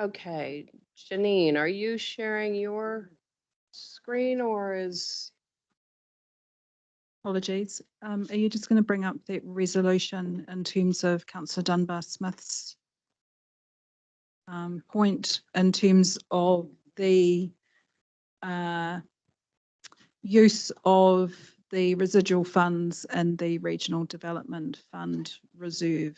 Okay, Janine, are you sharing your screen or is? Apologies. Are you just going to bring up that resolution in terms of Councillor Dunbar-Smith's point in terms of the use of the residual funds and the Regional Development Fund reserve?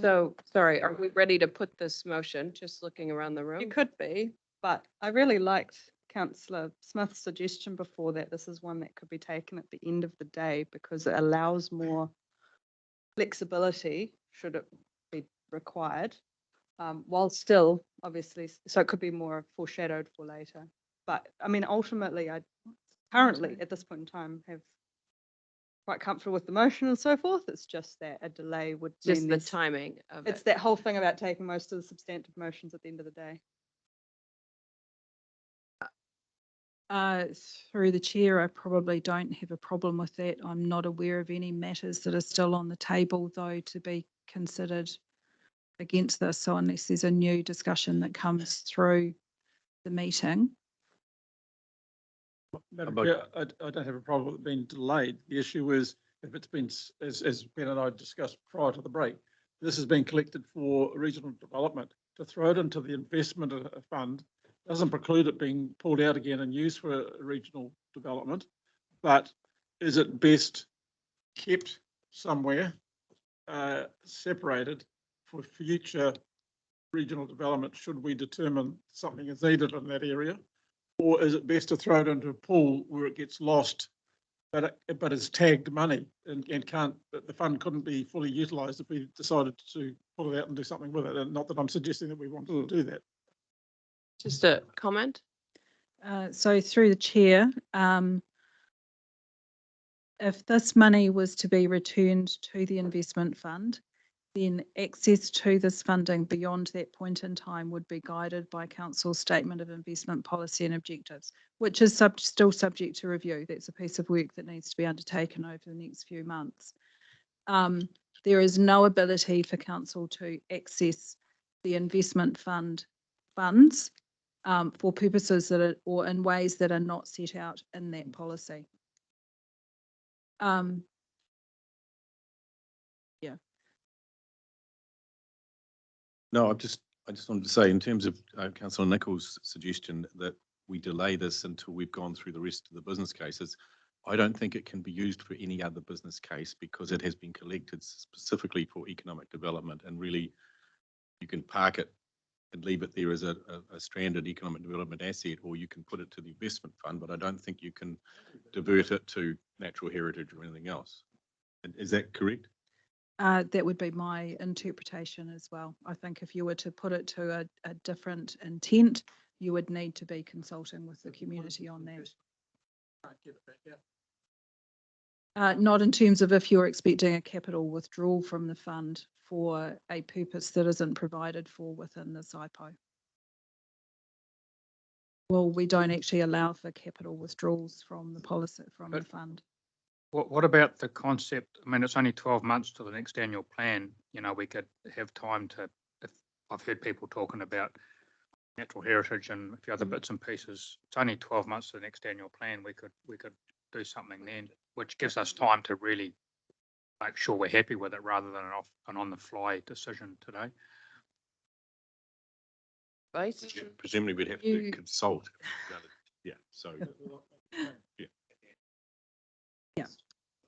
So, sorry, are we ready to put this motion? Just looking around the room? You could be, but I really liked Councillor Smith's suggestion before that this is one that could be taken at the end of the day because it allows more flexibility should it be required, while still obviously, so it could be more foreshadowed for later. But I mean, ultimately, I currently at this point in time have quite comfortable with the motion and so forth. It's just that a delay would Just mean the timing of it's it. that whole thing about taking most of the substantive motions at the end of the day. Through the chair, I probably don't have a problem with that. I'm not aware of any matters that are still on the table, though, to be considered against this. So unless there's a new discussion that comes through the meeting. Madam Chair, I don't have a problem with it being delayed. The issue is if it's been, as Ben and I discussed prior to the break, this has been collected for regional development. To throw it into the investment fund doesn't preclude it being pulled out again and used for regional development, but is it best kept somewhere separated for future regional development should we determine something is needed in that area? Or is it best to throw it into a pool where it gets lost, but it's tagged money and can't, the fund couldn't be fully utilised if we decided to pull it out and do something with it? And not that I'm suggesting that we want to do that. Just a comment. So through the chair, if this money was to be returned to the investment fund, then access to this funding beyond that point in time would be guided by Council's Statement of Investment Policy and Objectives, which is still subject to review. That's a piece of work that needs to be undertaken over the next few months. There is no ability for Council to access the investment fund funds for purposes that are, or in ways that are not set out in that policy. Yeah. No, I just wanted to say, in terms of Councillor Nichols' suggestion that we delay this until we've gone through the rest of the business cases, I don't think it can be used for any other business case because it has been collected specifically for economic development, and really you can park it and leave it there as a stranded economic development asset, or you can put it to the investment fund, but I don't think you can divert it to natural heritage or anything else. Is that correct? That would be my interpretation as well. I think if you were to put it to a different intent, you would need to be consulting with the community on that. Not in terms of if you're expecting a capital withdrawal from the fund for a purpose that isn't provided for within the SIPO. Well, we don't actually allow for capital withdrawals from the policy, from the fund. What about the concept? I mean, it's only 12 months to the next annual plan. You know, we could have time to, if I've heard people talking about natural heritage and a few other bits and pieces, it's only 12 months to the next annual plan. We could do something then, which gives us time to really make sure we're happy with it rather than an on the fly decision today. Right. Presumably we'd have to consult. Yeah, so yeah. Yeah.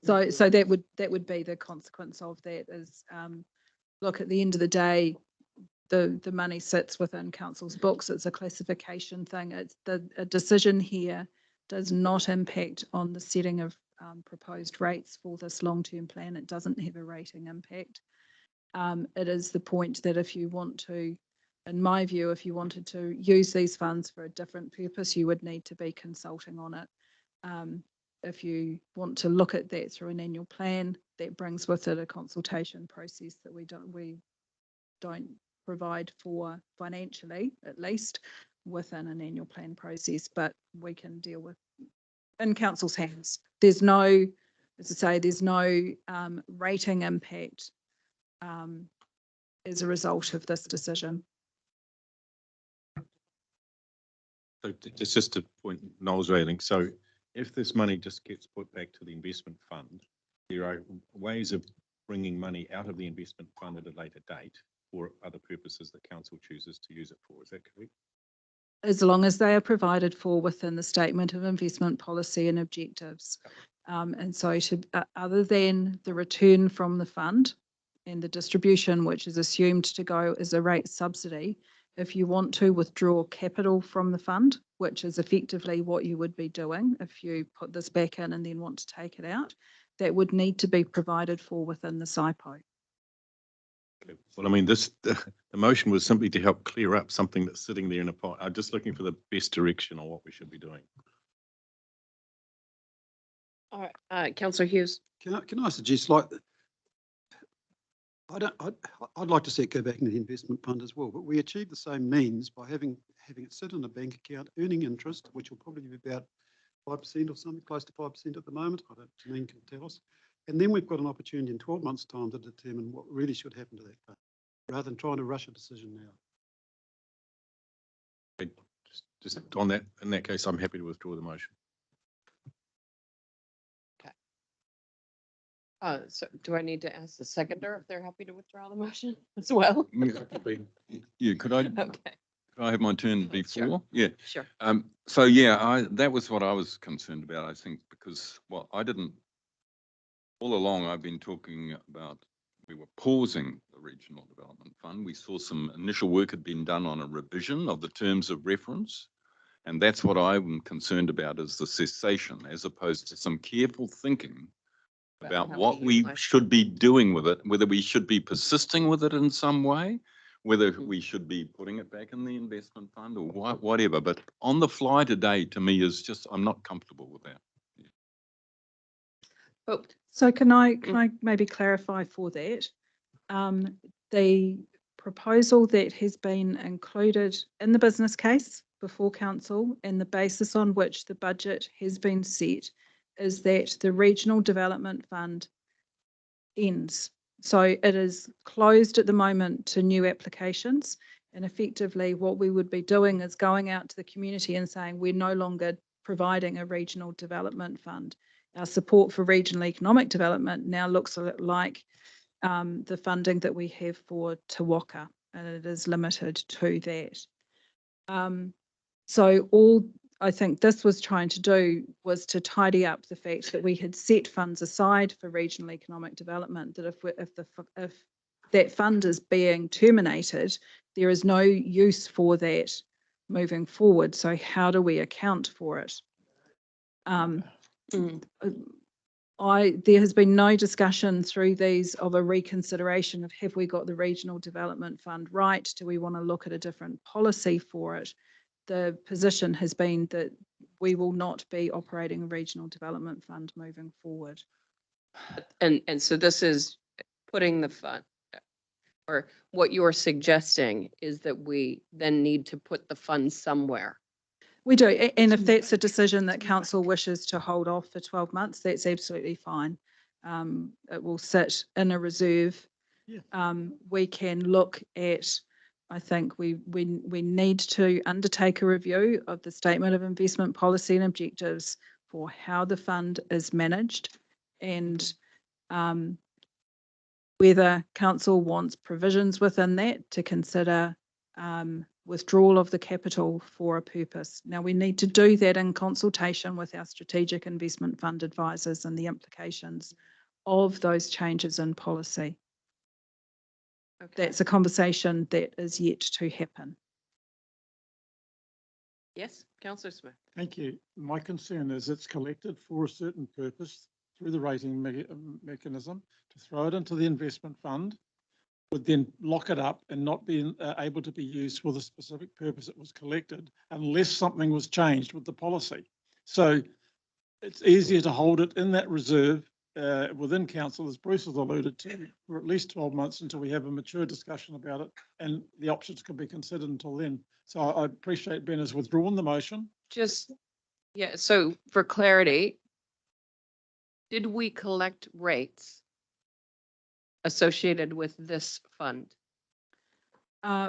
So that would be the consequence of that is, look, at the end of the day, the money sits within Council's books. It's a classification thing. It's a decision here does not impact on the setting of proposed rates for this long-term plan. It doesn't have a rating impact. It is the point that if you want to, in my view, if you wanted to use these funds for a different purpose, you would need to be consulting on it. If you want to look at that through an annual plan, that brings with it a consultation process that we don't provide for financially, at least within an annual plan process, but we can deal with in council's hands. There's no, as I say, there's no rating impact as a result of this decision. So it's just a point Noel's railing. So if this money just gets put back to the investment fund, there are ways of bringing money out of the investment fund at a later date for other purposes that council chooses to use it for. Is that correct? As long as they are provided for within the statement of investment policy and objectives. And so other than the return from the fund and the distribution, which is assumed to go as a rate subsidy, if you want to withdraw capital from the fund, which is effectively what you would be doing if you put this back in and then want to take it out, that would need to be provided for within the SIPO. Okay. Well, I mean, the motion was simply to help clear up something that's sitting there in a pot. I'm just looking for the best direction on what we should be doing. All right, Councillor Hughes. Can I suggest, like, I'd like to see it go back into the investment fund as well, but we achieve the same means by having it sit in a bank account, earning interest, which will probably be about 5% or something, close to 5% at the moment. I don't, Janine can tell us. And then we've got an opportunity in 12 months' time to determine what really should happen to that fund, rather than trying to rush a decision now. Okay. Just on that, in that case, I'm happy to withdraw the motion. So do I need to ask the seconder if they're happy to withdraw the motion as well? Yeah, could I Okay, have my turn Oh, sure. before? Yeah. sure. So yeah, that was what I was concerned about, I think, because, well, all along I've been talking about, we were pausing the Regional Development Fund. We saw some initial work had been done on a revision of the terms of reference. And that's what I'm concerned about, is the cessation, as opposed to some careful thinking about how what we we utilize it. should be doing with it, whether we should be persisting with it in some way, whether Mhm. we should be putting it back in the investment fund or whatever. But on the fly today, to me, is just, I'm not comfortable with that. Oh, So can I maybe clarify for that? The proposal that has been included in the business case before council and the basis on which the budget has been set is that the Regional Development Fund ends. So it is closed at the moment to new applications. And effectively what we would be doing is going out to the community and saying, we're no longer providing a regional development fund. Our support for regional economic development now looks a lot like the funding that we have for Te Waka, and it is limited to that. So all I think this was trying to do was to tidy up the fact that we had set funds aside for regional economic development, that if that fund is being terminated, there is no use for that moving forward. So how do we account for it? There has been no discussion through these of a reconsideration of have we got the Regional Development Fund right? Do we want to look at a different policy for it? The position has been that we will not be operating a Regional Development Fund moving forward. and so this is putting the fund, or what you're suggesting is that we then need to put the fund somewhere. We do, and if that's a decision that council wishes to hold off for 12 months, that's absolutely fine. It will sit in a reserve. Yeah. We can look at, I think we need to undertake a review of the statement of investment policy and objectives for how the fund is managed, and whether council wants provisions within that to consider withdrawal of the capital for a purpose. Now we need to do that in consultation with our strategic investment fund advisors and the implications of those changes in policy. Okay. That's a conversation that is yet to happen. Yes, Councillor Smith. Thank you. My concern is it's collected for a certain purpose through the rating mechanism to throw it into the investment fund, would then lock it up and not be able to be used for the specific purpose it was collected unless something was changed with the policy. So it's easier to hold it in that reserve within council, as Bruce has alluded to, for at least 12 months until we have a mature discussion about it, and the options can be considered until then. So I appreciate Ben has withdrawn the motion. Just Yeah, so for clarity, did we collect rates associated with this fund?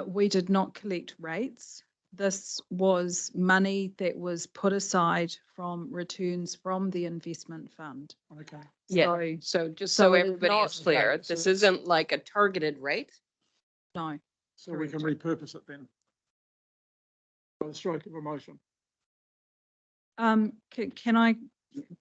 We did not collect rates. This was money that was put aside from returns from the investment fund. Okay. Yeah. So, So just So so it is everybody not- is clear, Okay, so this it's- isn't like a targeted rate. no. So we can repurpose it then. By the stroke of a motion. Can I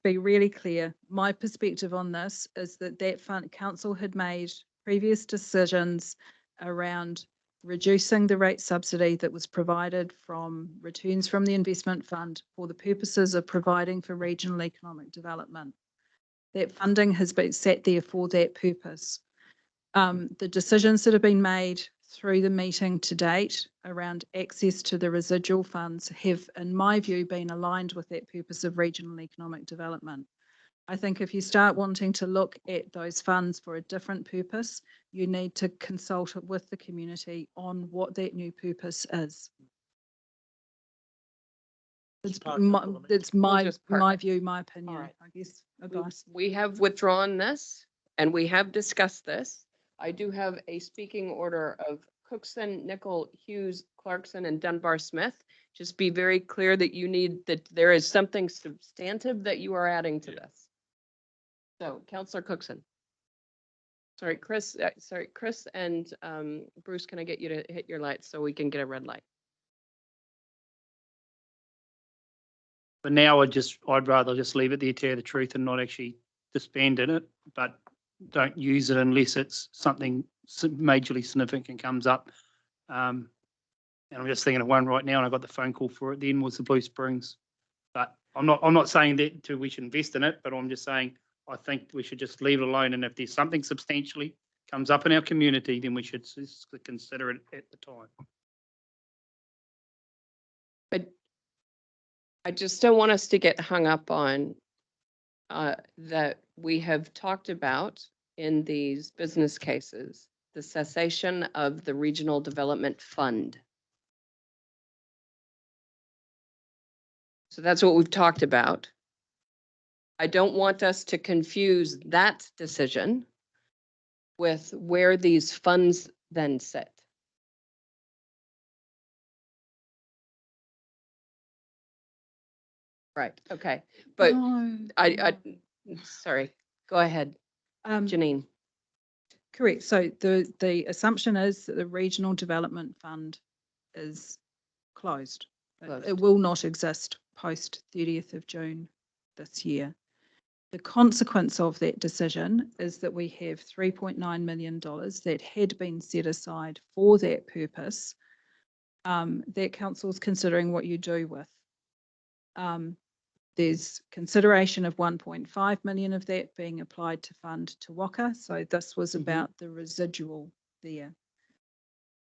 be really clear? My perspective on this is that that fund, council had made previous decisions around reducing the rate subsidy that was provided from returns from the investment fund for the purposes of providing for regional economic development. That funding has been set there for that purpose. The decisions that have been made through the meeting to date around access to the residual funds have, in my view, been aligned with that purpose of regional economic development. I think if you start wanting to look at those funds for a different purpose, you need to consult with the community on what that new purpose is. It's park that my, for the minute. it's my, just park my it. view, my opinion, right. I guess, We- advice. We have withdrawn this and we have discussed this. I do have a speaking order of Cookson, Nickel, Hughes, Clarkson, and Dunbar Smith. Just be very clear that you need, that there is something substantive that you are adding to this. So Counselor Cookson. Sorry, Chris, Chris and Bruce, can I get you to hit your lights so we can get a red light? But now I'd rather just leave it there, tell you the truth, and not actually disband in it, but don't use it unless it's something majorly significant comes up. And I'm just thinking of one right now, and I got the phone call for it then, was the Blue Springs. But I'm not saying that we should invest in it, but I'm just saying I think we should just leave it alone. And if there's something substantially comes up in our community, then we should consider it at the time. But I just don't want us to get hung up on that we have talked about in these business cases, the cessation of the Regional Development Fund. So that's what we've talked about. I don't want us to confuse that decision with where these funds then sit. Right, okay, but No, I, no. sorry, go ahead, Janine. Correct. So the assumption is that the Regional Development Fund is closed. It Closed. will not exist post 30th of June this year. The consequence of that decision is that we have $3.9 million that had been set aside for that purpose, that council's considering what you do with. There's consideration of 1.5 million of that being applied to fund Te Waka. So this was about the residual there.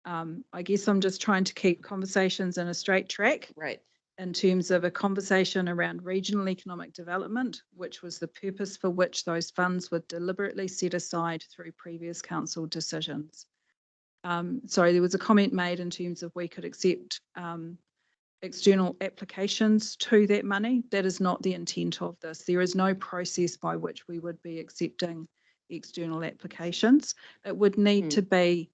I guess I'm just trying to keep conversations in a straight track Right, in terms of a conversation around regional economic development, which was the purpose for which those funds were deliberately set aside through previous council decisions. Sorry, there was a comment made in terms of we could accept external applications to that money. That is not the intent of this. There is no process by which we would be accepting external applications. It would need to be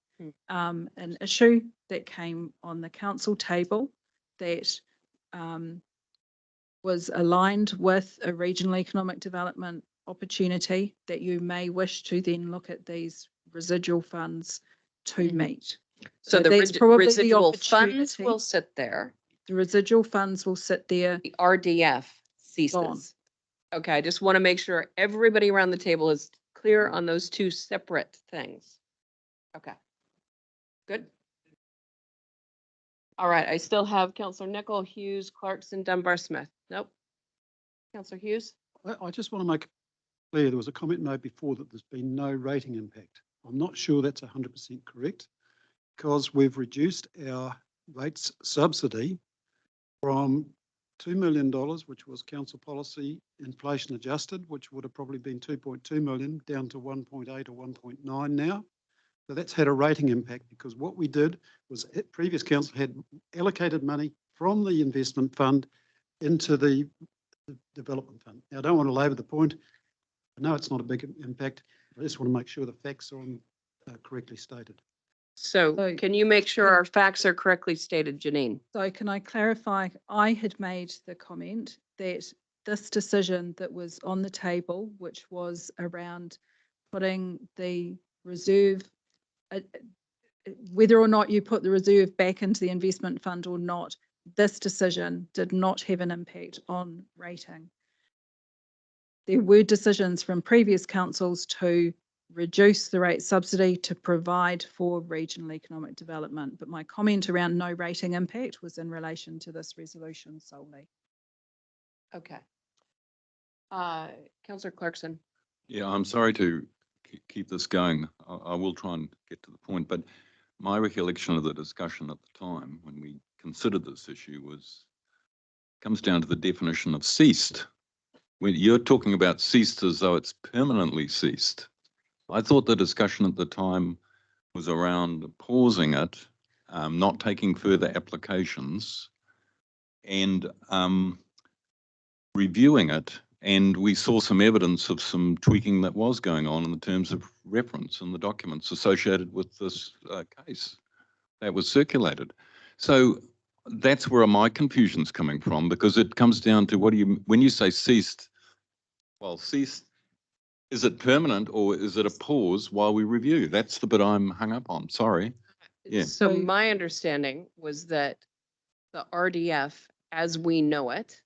an issue that came on the council table that was aligned with a regional economic development opportunity that you may wish to then look at these residual funds to meet. so the that's probably the residual funds opportunity. will sit there. The residual funds will sit there. The RDF Gone. ceases. Okay, I just want to make sure everybody around the table is clear on those two separate things. Okay. Good. All right, I still have Counselor Nickel, Hughes, Clarkson, Dunbar, Smith. Nope. Counselor Hughes? I just want to make clear, there was a comment made before that there's been no rating impact. I'm not sure that's 100% correct because we've reduced our rates subsidy from $2 million, which was council policy inflation adjusted, which would have probably been 2.2 million, down to 1.8 or 1.9 now. So that's had a rating impact because what we did was previous council had allocated money from the investment fund into the the development fund. Now, I don't want to labour the point. I know it's not a big impact. I just want to make sure the facts are correctly stated. So So- can you make sure our facts are correctly stated, Janine? So can I clarify, I had made the comment that this decision that was on the table, which was around putting the reserve, whether or not you put the reserve back into the investment fund or not, this decision did not have an impact on rating. There were decisions from previous councils to reduce the rate subsidy to provide for regional economic development. But my comment around no rating impact was in relation to this resolution solely. Okay. Councillor Clarkson. Yeah, I'm sorry to keep this going. I will try and get to the point, but my recollection of the discussion at the time when we considered this issue comes down to the definition of ceased. When you're talking about ceased as though it's permanently ceased. I thought the discussion at the time was around pausing it, not taking further applications, and reviewing it. And we saw some evidence of some tweaking that was going on in the terms of reference in the documents associated with this case that was circulated. So that's where my confusion's coming from, because it comes down to when you say ceased, well, ceased, is it permanent or is it a pause while we review? That's the bit I'm hung up on, sorry. Yeah. So So- my understanding was that the RDF, as we know it,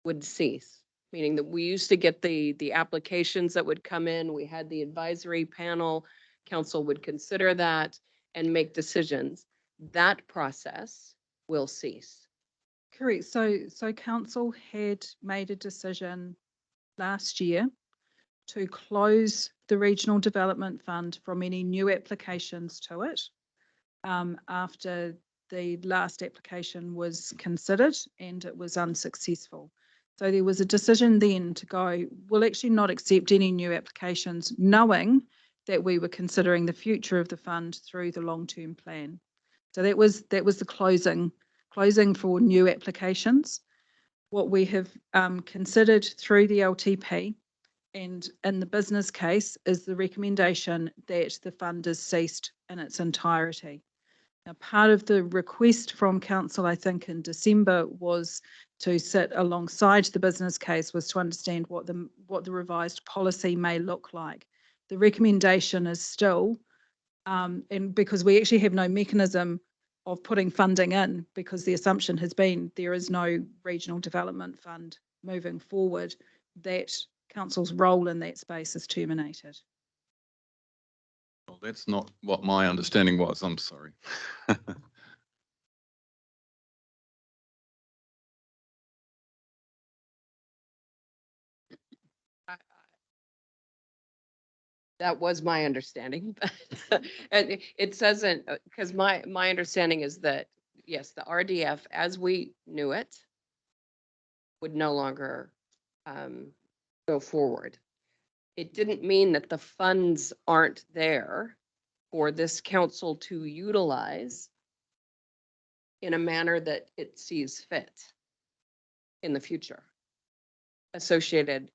would cease. Meaning that we used to get the applications that would come in, we had the advisory panel, council would consider that and make decisions. That process will cease. Correct. So council had made a decision last year to close the Regional Development Fund from any new applications to it after the last application was considered and it was unsuccessful. So there was a decision then to go, we'll actually not accept any new applications, knowing that we were considering the future of the fund through the long-term plan. So that was the closing for new applications. What we have considered through the LTP and in the business case is the recommendation that the fund is ceased in its entirety. Now, part of the request from council, I think in December, was to sit alongside the business case, was to understand what the revised policy may look like. The recommendation is still, and because we actually have no mechanism of putting funding in, because the assumption has been there is no regional development fund moving forward, that council's role in that space is terminated. Well, that's not what my understanding was, I'm sorry. That was my understanding, but and it doesn't, because my understanding is that, yes, the RDF as we knew it would no longer go forward. It didn't mean that the funds aren't there for this council to utilize in a manner that it sees fit in the future associated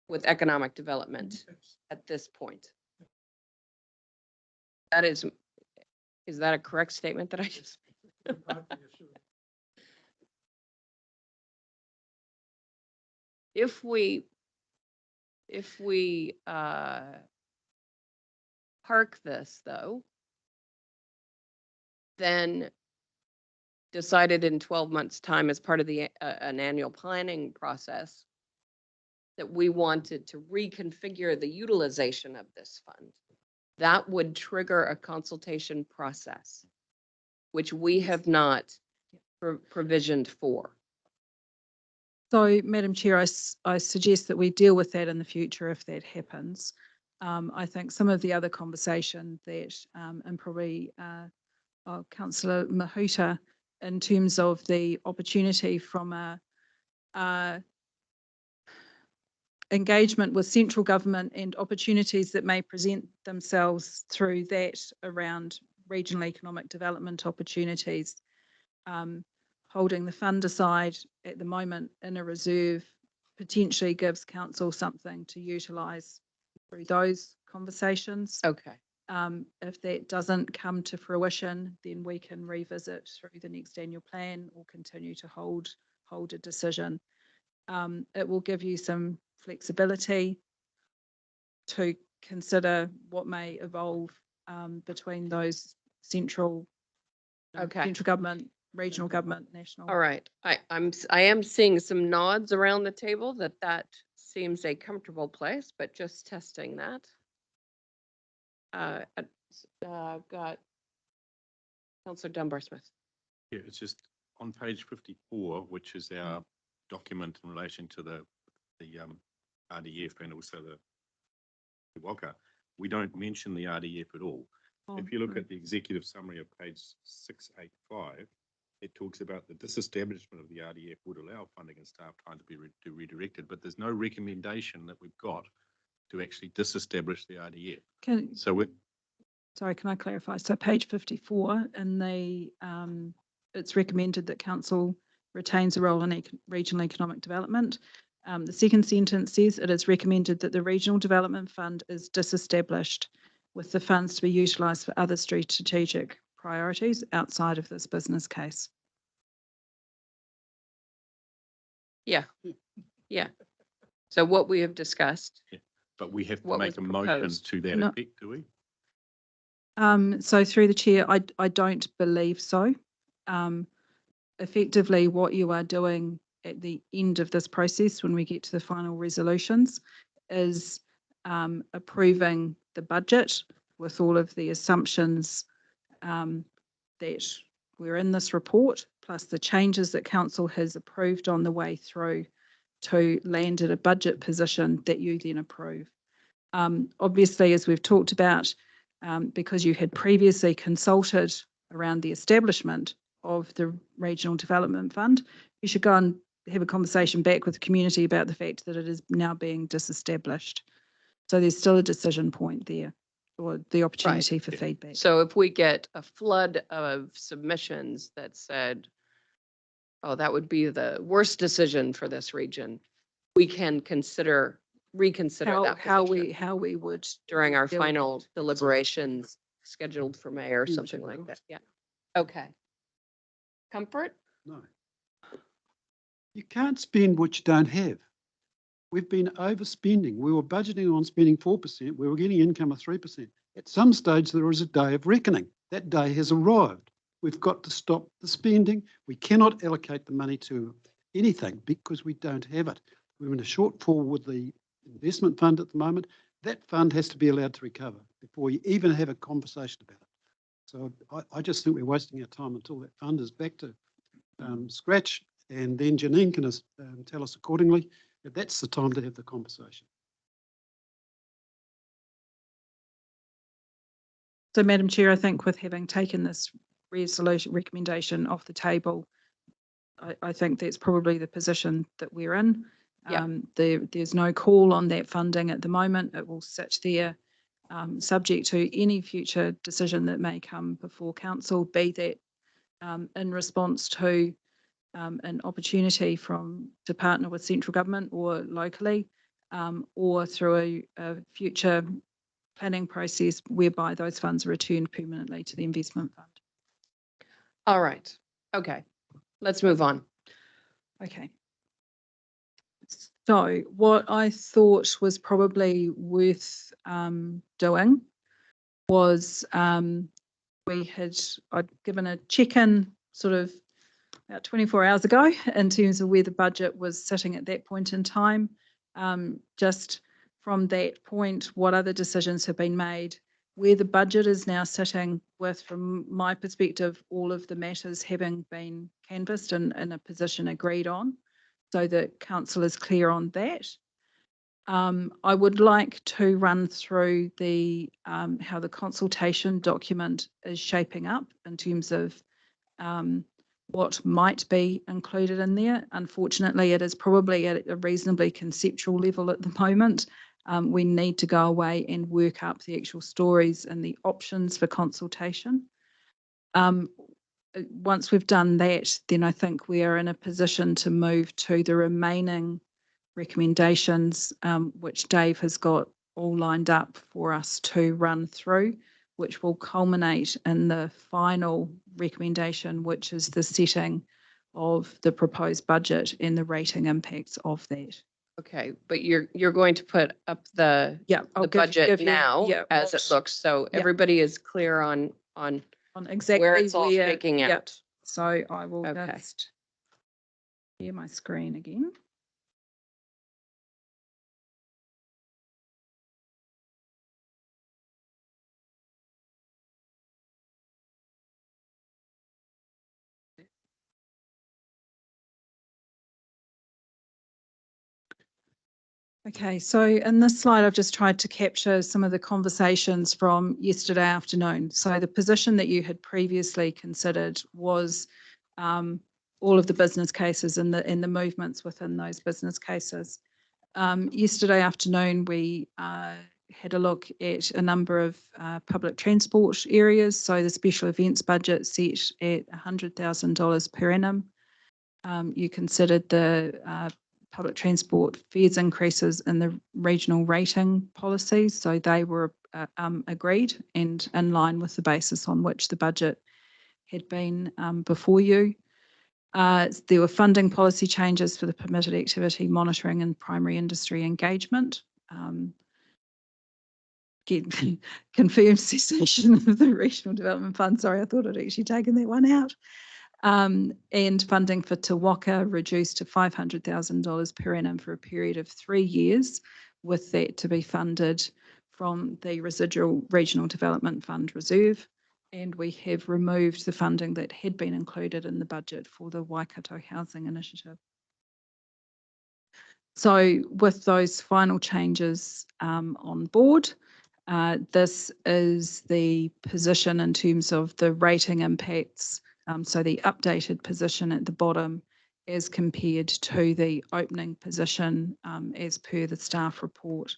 with economic development at this point. That is that a correct statement that I just? If we park this though, then decided in 12 months' time as part of the an annual planning process that we wanted to reconfigure the utilization of this fund, that would trigger a consultation process, which we have not provisioned for. So, Madam Chair, I suggest that we deal with that in the future if that happens. I think some of the other conversation that, and probably Councillor Mahuta, in terms of the opportunity from a engagement with central government and opportunities that may present themselves through that around regional economic development opportunities. holding the fund aside at the moment in a reserve potentially gives council something to utilise through those conversations. Okay. If that doesn't come to fruition, then we can revisit through the next annual plan or continue to hold a decision. It will give you some flexibility to consider what may evolve between those central Okay. central government, regional government, national. All right. I am seeing some nods around the table that seems a comfortable place, but just testing that. I've got Councillor Dunbar Smith. Yeah, it's just on page 54, which is our document in relation to the RDF and also the WOCA. We don't mention the RDF at all. If you look at the executive summary of page 685, it talks about the disestablishment of the RDF would allow funding and staff time to be redirected, but there's no recommendation that we've got to actually disestablish the RDF. So we're, Sorry, can I clarify? So page 54, it's recommended that council retains a role in regional economic development. The second sentence says it is recommended that the Regional Development Fund is disestablished with the funds to be utilised for other strategic priorities outside of this business case. Yeah. Yeah. So what we have discussed. but we have to What make was a motion proposed? to that No. effect, do we? So through the chair, I don't believe so. Effectively, what you are doing at the end of this process, when we get to the final resolutions, is approving the budget with all of the assumptions that were in this report, plus the changes that council has approved on the way through to land at a budget position that you then approve. Obviously, as we've talked about, because you had previously consulted around the establishment of the Regional Development Fund, you should go and have a conversation back with the community about the fact that it is now being disestablished. So there's still a decision point there, or the opportunity for feedback. So if we get a flood of submissions that said, oh, that would be the worst decision for this region, we can reconsider that how position we would during our deal with final it. deliberations scheduled for May or Yeah, something check it like out. that. Yeah. Okay. Comfort? No. You can't spend what you don't have. We've been overspending. We were budgeting on spending 4%. We were getting income of 3%. At some stage, there is a day of reckoning. That day has arrived. We've got to stop the spending. We cannot allocate the money to anything because we don't have it. We're in a shortfall with the investment fund at the moment. That fund has to be allowed to recover before you even have a conversation about it. So I just think we're wasting our time until that fund is back to scratch, and then Janine can tell us accordingly that that's the time to have the conversation. So, Madam Chair, I think with having taken this resolution recommendation off the table, I think that's probably the position that we're in. Yeah. There's no call on that funding at the moment. It will sit there subject to any future decision that may come before council, be that in response to an opportunity to partner with central government or locally, or through a future planning process whereby those funds are returned permanently to the investment fund. All right. Okay. Let's move on. Okay. So what I thought was probably worth doing was I'd given a check-in sort of about 24 hours ago in terms of where the budget was sitting at that point in time. Just from that point, what other decisions have been made, where the budget is now sitting with, from my perspective, all of the matters having been canvassed and in a position agreed on, so that council is clear on that. I would like to run through how the consultation document is shaping up in terms of what might be included in there. Unfortunately, it is probably at a reasonably conceptual level at the moment. We need to go away and work up the actual stories and the options for consultation. once we've done that, then I think we are in a position to move to the remaining recommendations, which Dave has got all lined up for us to run through, which will culminate in the final recommendation, which is the setting of the proposed budget and the rating impacts of that. Okay, but you're going to put up the Yeah, I'll give budget you- now yeah, as it what- looks, so yeah. everybody is clear on on exactly where it's all where- shaking yeah. out. So I will Okay. just share my screen again. Okay, so in this slide, I've just tried to capture some of the conversations from yesterday afternoon. So the position that you had previously considered was all of the business cases and the movements within those business cases. Yesterday afternoon, we had a look at a number of public transport areas. So the special events budget set at $100,000 per annum. You considered the public transport fares increases in the regional rating policies. So they were agreed and in line with the basis on which the budget had been before you. There were funding policy changes for the permitted activity monitoring and primary industry engagement. Confirmed cessation of the Regional Development Fund. Sorry, I thought I'd actually taken that one out. And funding for Te Waka reduced to $500,000 per annum for a period of 3 years, with that to be funded from the residual Regional Development Fund reserve. And we have removed the funding that had been included in the budget for the Waikato Housing Initiative. So with those final changes on board, this is the position in terms of the rating impacts. So the updated position at the bottom as compared to the opening position as per the staff report.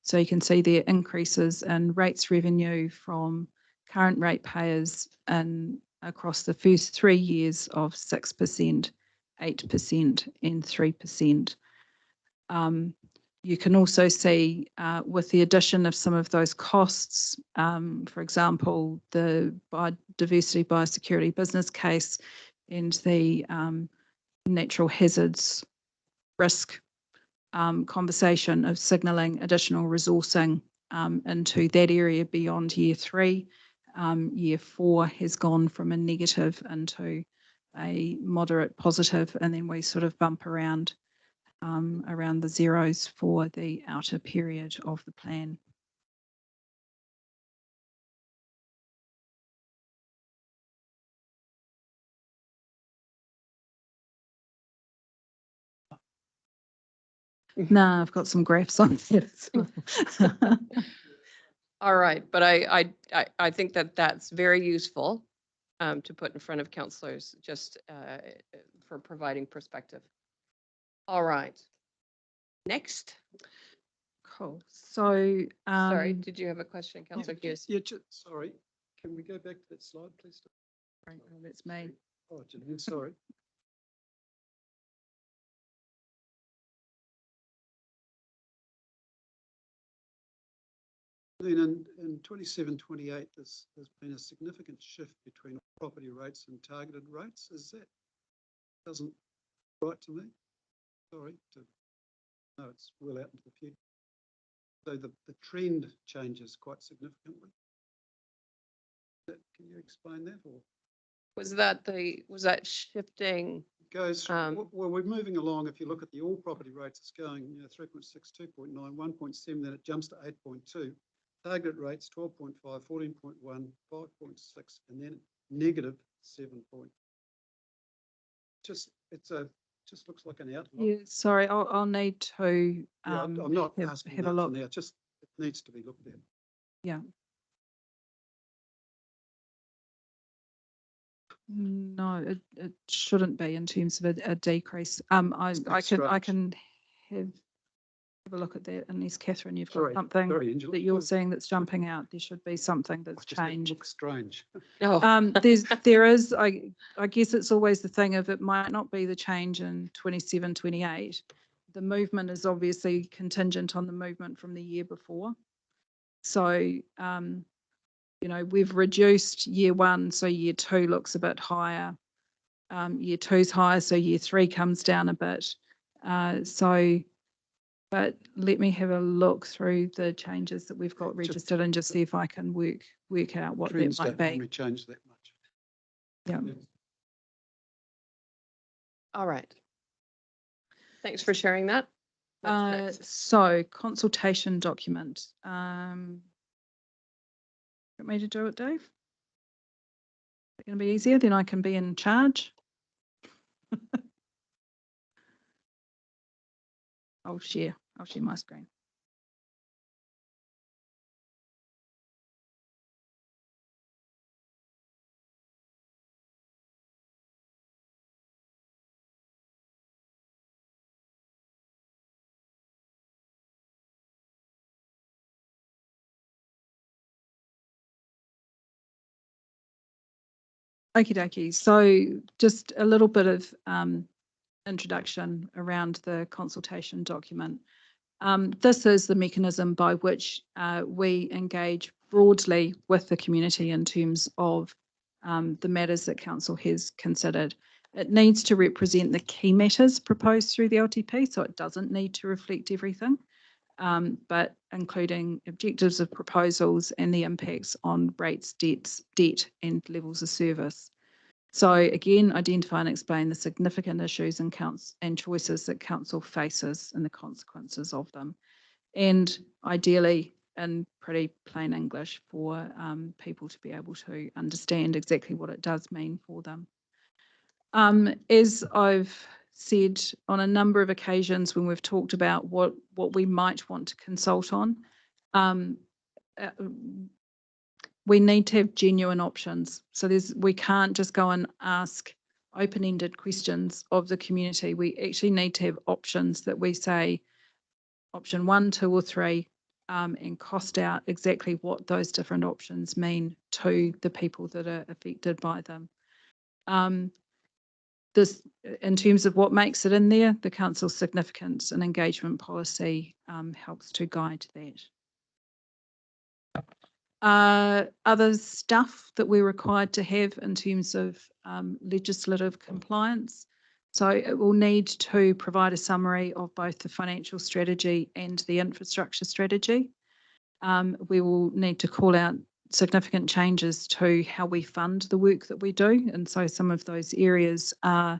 So you can see there increases in rates revenue from current ratepayers and across the first 3 years of 6%, 8% and 3%. You can also see with the addition of some of those costs, for example, the biodiversity, biosecurity business case and the natural hazards risk conversation of signalling additional resourcing into that area beyond year 3. Year 4 has gone from a negative into a moderate positive, and then we sort of bump around the zeros for the outer period of the plan. No, I've got some graphs on there. All right, but I think that that's very useful to put in front of councillors just for providing perspective. All right. Next. Cool. So, Sorry, did you have a question, Yeah, Councillor Hughes? yeah, sorry, can we go back to that slide, please? that's me. Oh, Janine, sorry. Then in 27-28, there's been a significant shift between property rates and targeted rates. Is that, doesn't right to me? Sorry, no, it's well out into the future. So the trend changes quite significantly. Can you explain that, or? Was that shifting? Goes, well, we're moving along. If you look at the all property rates, it's going, 3.6, 2.9, 1.7, then it jumps to 8.2. Target rates 12.5, 14.1, 5.6, and then negative 7. Just looks like an outlier. Yeah, sorry, I'll need to Yeah, I'm not asking have that a for look. now. Just it needs to be looked at. Yeah. No, it shouldn't be in terms of a decrease. I can have have a look at that unless Catherine, you've got Sorry, something sorry, Angela. that you're seeing that's jumping out. There should be something that's Just that changed. looks strange. No, There is, I guess it's always the thing of it might not be the change in 27, 28. The movement is obviously contingent on the movement from the year before. So, you know, we've reduced year 1, so year 2 looks a bit higher. Year 2's higher, so year 3 comes down a bit. But let me have a look through the changes that we've got registered and just see if I can work out what that Trends might don't be. normally change that much. Yeah. all right. Thanks for sharing that. What's next? So consultation document. Want me to do it, Dave? Is it going to be easier? Then I can be in charge. I'll share my screen. Okie dokie. So just a little bit of introduction around the consultation document. This is the mechanism by which we engage broadly with the community in terms of the matters that council has considered. It needs to represent the key matters proposed through the LTP, so it doesn't need to reflect everything, but including objectives of proposals and the impacts on rates, debt and levels of service. So again, identify and explain the significant issues and choices that council faces and the consequences of them. And ideally in pretty plain English for people to be able to understand exactly what it does mean for them. As I've said on a number of occasions when we've talked about what we might want to consult on, we need to have genuine options. So we can't just go and ask open-ended questions of the community. We actually need to have options that we say option 1, 2 or 3 and cost out exactly what those different options mean to the people that are affected by them. This, in terms of what makes it in there, the council's significance and engagement policy helps to guide that. Other stuff that we're required to have in terms of legislative compliance. So it will need to provide a summary of both the financial strategy and the infrastructure strategy. We will need to call out significant changes to how we fund the work that we do. And so some of those areas are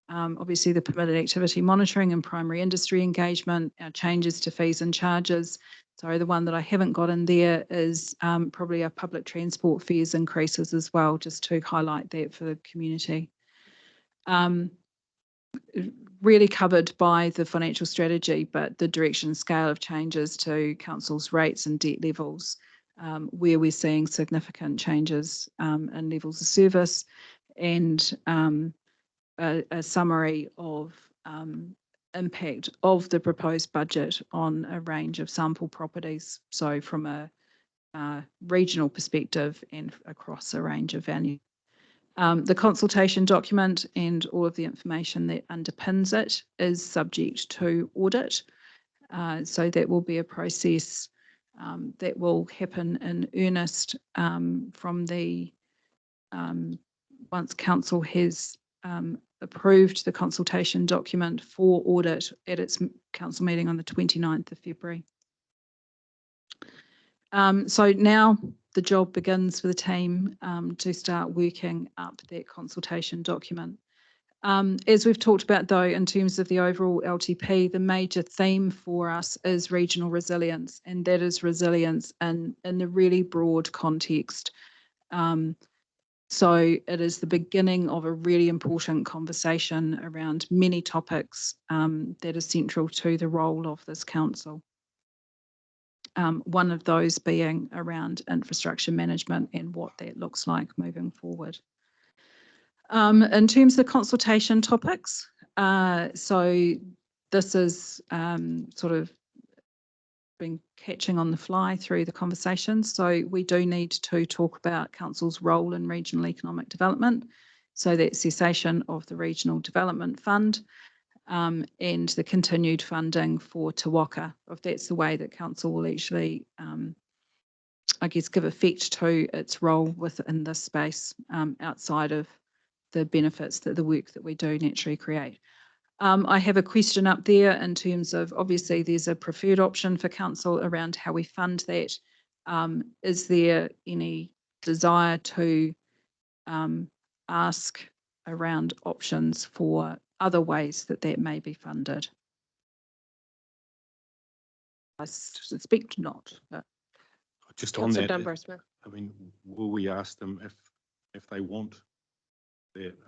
obviously the permitted activity monitoring and primary industry engagement, our changes to fees and charges. Sorry, the one that I haven't got in there is probably our public transport fares increases as well, just to highlight that for the community. Really covered by the financial strategy, but the direction and scale of changes to council's rates and debt levels, where we're seeing significant changes in levels of service, and a summary of impact of the proposed budget on a range of sample properties. So from a regional perspective and across a range of venues. The consultation document and all of the information that underpins it is subject to audit. So that will be a process that will happen in earnest from the once council has approved the consultation document for audit at its council meeting on the 29th of February. So now the job begins for the team to start working up that consultation document. As we've talked about though, in terms of the overall LTP, the major theme for us is regional resilience, and that is resilience in the really broad context. So it is the beginning of a really important conversation around many topics that is central to the role of this council. One of those being around infrastructure management and what that looks like moving forward. In terms of the consultation topics, so this is sort of been catching on the fly through the conversations. So we do need to talk about council's role in regional economic development. So that cessation of the Regional Development Fund and the continued funding for Te Waka, if that's the way that council will actually, I guess, give effect to its role within this space outside of the benefits that the work that we do naturally create. I have a question up there in terms of, obviously, there's a preferred option for council around how we fund that. Is there any desire to ask around options for other ways that that may be funded? I suspect not, but Just on Councillor that, Dunbar Smith. I mean, will we ask them if they want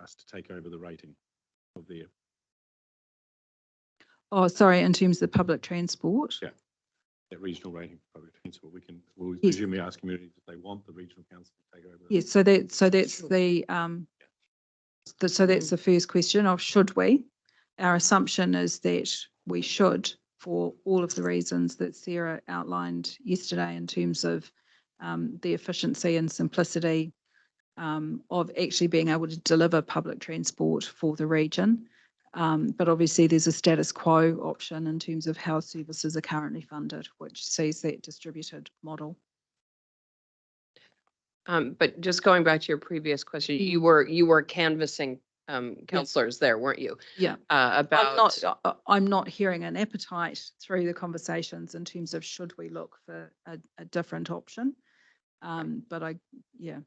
us to take over the rating of their, oh, sorry, in terms of public transport. Yeah. that regional rating for public transport? We'll Yes. presumably ask communities if they want the regional council to take over. Yes, so that's so that's the first question of should we? Our assumption is that we should, for all of the reasons that Sarah outlined yesterday in terms of the efficiency and simplicity of actually being able to deliver public transport for the region. But obviously there's a status quo option in terms of how services are currently funded, which sees that distributed model. But just going back to your previous question, you were canvassing councillors there, weren't you? Yeah. About I'm not hearing an appetite through the conversations in terms of should we look for a different option. But you're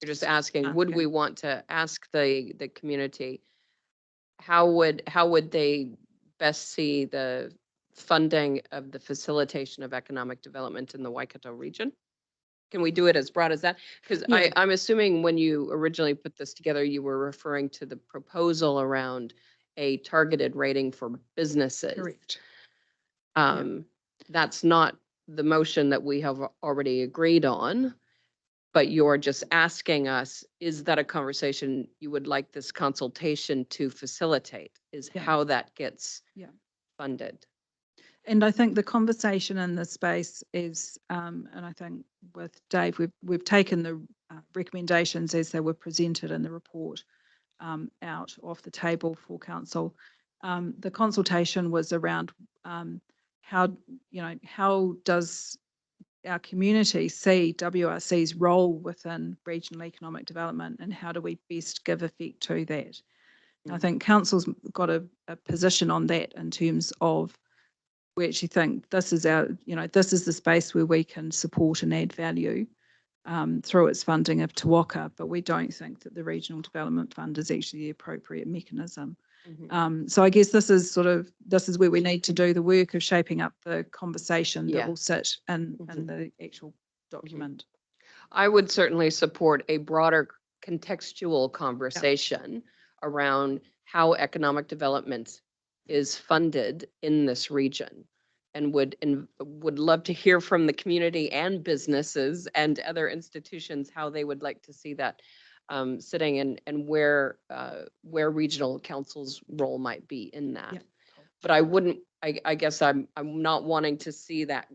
just asking, would we want to ask the community how would they best see the funding of the facilitation of economic development in the Waikato region? Can we do it as broad as that? Because Yeah. I'm assuming when you originally put this together, you were referring to the proposal around a targeted rating for businesses. correct. That's not the motion that we have already agreed on, but you're just asking us, is that a conversation you would like this consultation to facilitate? Is Yeah. how that gets Yeah. funded? And I think the conversation in this space is, and I think with Dave, we've taken the recommendations as they were presented in the report out off the table for council. The consultation was around how does our community see WRC's role within regional economic development and how do we best give effect to that? I think council's got a position on that in terms of we actually think this is this is the space where we can support and add value through its funding of Te Waka, but we don't think that the Regional Development Fund is actually the appropriate mechanism. So I guess this is where we need to do the work of shaping up the conversation that will sit in the actual document. I would certainly support a broader contextual conversation around how economic development is funded in this region, and would love to hear from the community and businesses and other institutions how they would like to see that sitting and where regional council's role might be in that. Yeah. But I wouldn't, I guess I'm not wanting to see that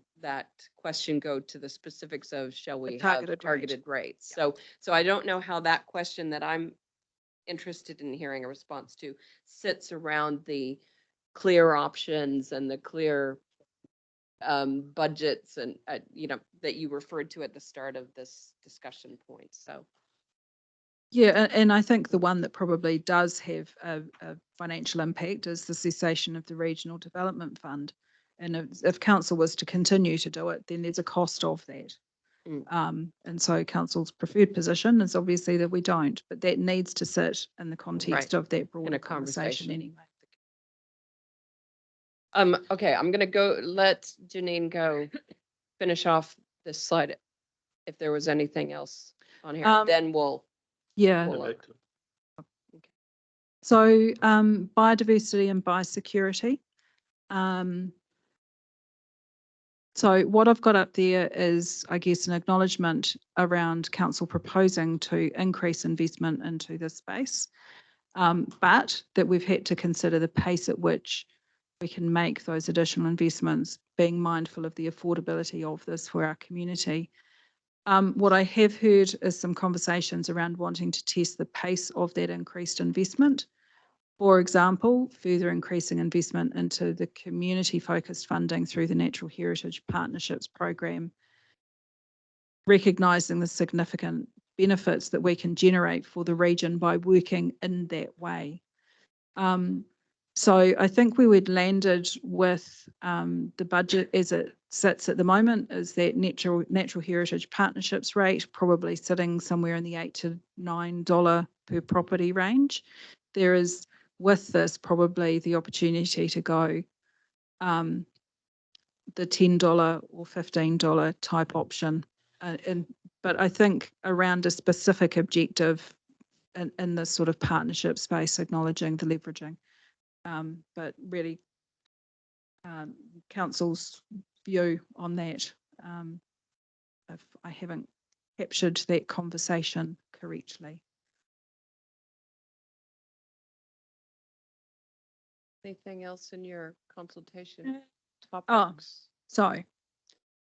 question go to the specifics of shall we have targeted rates. Yeah. So I don't know how that question that I'm interested in hearing a response to sits around the clear options and the clear budgets and that you referred to at the start of this discussion point. So yeah, and I think the one that probably does have a financial impact is the cessation of the Regional Development Fund. And if council was to continue to do it, then there's a cost of that. And so council's preferred position is obviously that we don't, but that needs to sit in the context of that broader conversation anyway. Okay, I'm gonna go let Janine go finish off this slide. If there was anything else on here, then we'll. Yeah. So biodiversity and biosecurity. So what I've got up there is, I guess, an acknowledgement around council proposing to increase investment into this space, but that we've had to consider the pace at which we can make those additional investments, being mindful of the affordability of this for our community. What I have heard is some conversations around wanting to test the pace of that increased investment. For example, further increasing investment into the community-focused funding through the Natural Heritage Partnerships Program, recognising the significant benefits that we can generate for the region by working in that way. So I think where we'd landed with the budget as it sits at the moment is that natural heritage partnerships rate probably sitting somewhere in the $8 to $9 per property range. There is with this probably the opportunity to go the $10 or $15 type option, but I think around a specific objective in this sort of partnership space, acknowledging the leveraging. But really, council's view on that, if I haven't captured that conversation correctly. Anything else in your consultation Oh, topics? so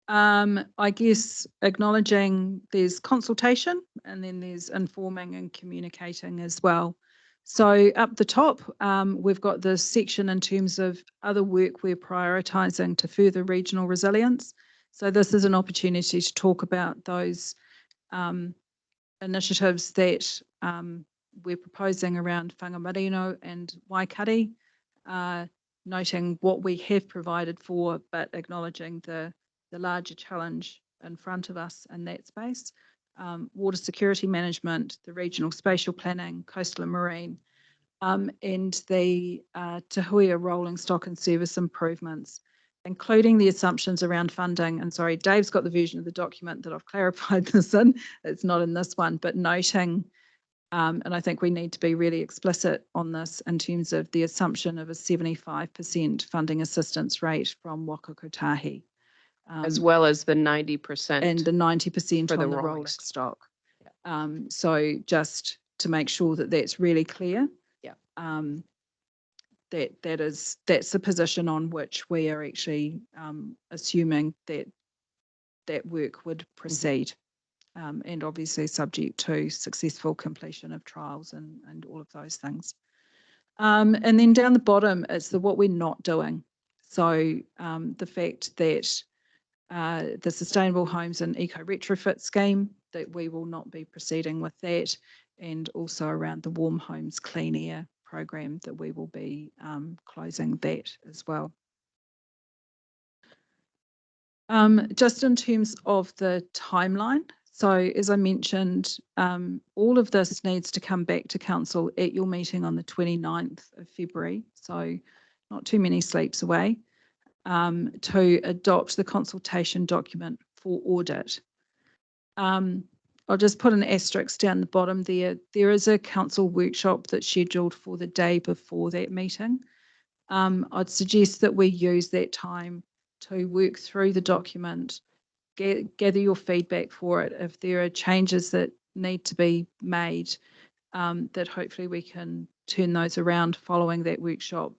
I guess acknowledging there's consultation and then there's informing and communicating as well. So up the top, we've got this section in terms of other work we're prioritising to further regional resilience. So this is an opportunity to talk about those initiatives that we're proposing around Whangamarino and Waikari, noting what we have provided for, but acknowledging the larger challenge in front of us in that space. Water security management, the regional spatial planning, coastal and marine, and the Te Huia rolling stock and service improvements, including the assumptions around funding. And sorry, Dave's got the version of the document that I've clarified this in. It's not in this one, but noting, and I think we need to be really explicit on this in terms of the assumption of a 75% funding assistance rate from Waka Kotahi. As well as the 90%. And the 90% for the on the rolling rolling stock. stock. So just to make sure that that's really clear. Yeah. That's the position on which we are actually assuming that that work would proceed. And obviously subject to successful completion of trials and all of those things. And then down the bottom is what we're not doing. So the fact that the Sustainable Homes and Eco Retrofit Scheme, that we will not be proceeding with that, and also around the Warm Homes Clean Air program that we will be closing that as well. Just in terms of the timeline, so as I mentioned, all of this needs to come back to council at your meeting on the 29th of February, so not too many sleeps away, to adopt the consultation document for audit. I'll just put an asterisk down the bottom there. There is a council workshop that's scheduled for the day before that meeting. I'd suggest that we use that time to work through the document, gather your feedback for it. If there are changes that need to be made, that hopefully we can turn those around following that workshop,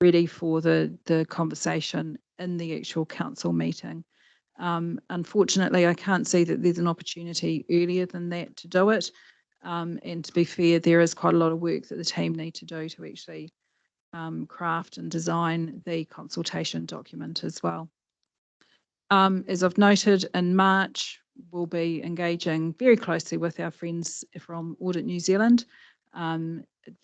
ready for the conversation in the actual council meeting. Unfortunately, I can't see that there's an opportunity earlier than that to do it. And to be fair, there is quite a lot of work that the team need to do to actually craft and design the consultation document as well. As I've noted, in March, we'll be engaging very closely with our friends from Audit New Zealand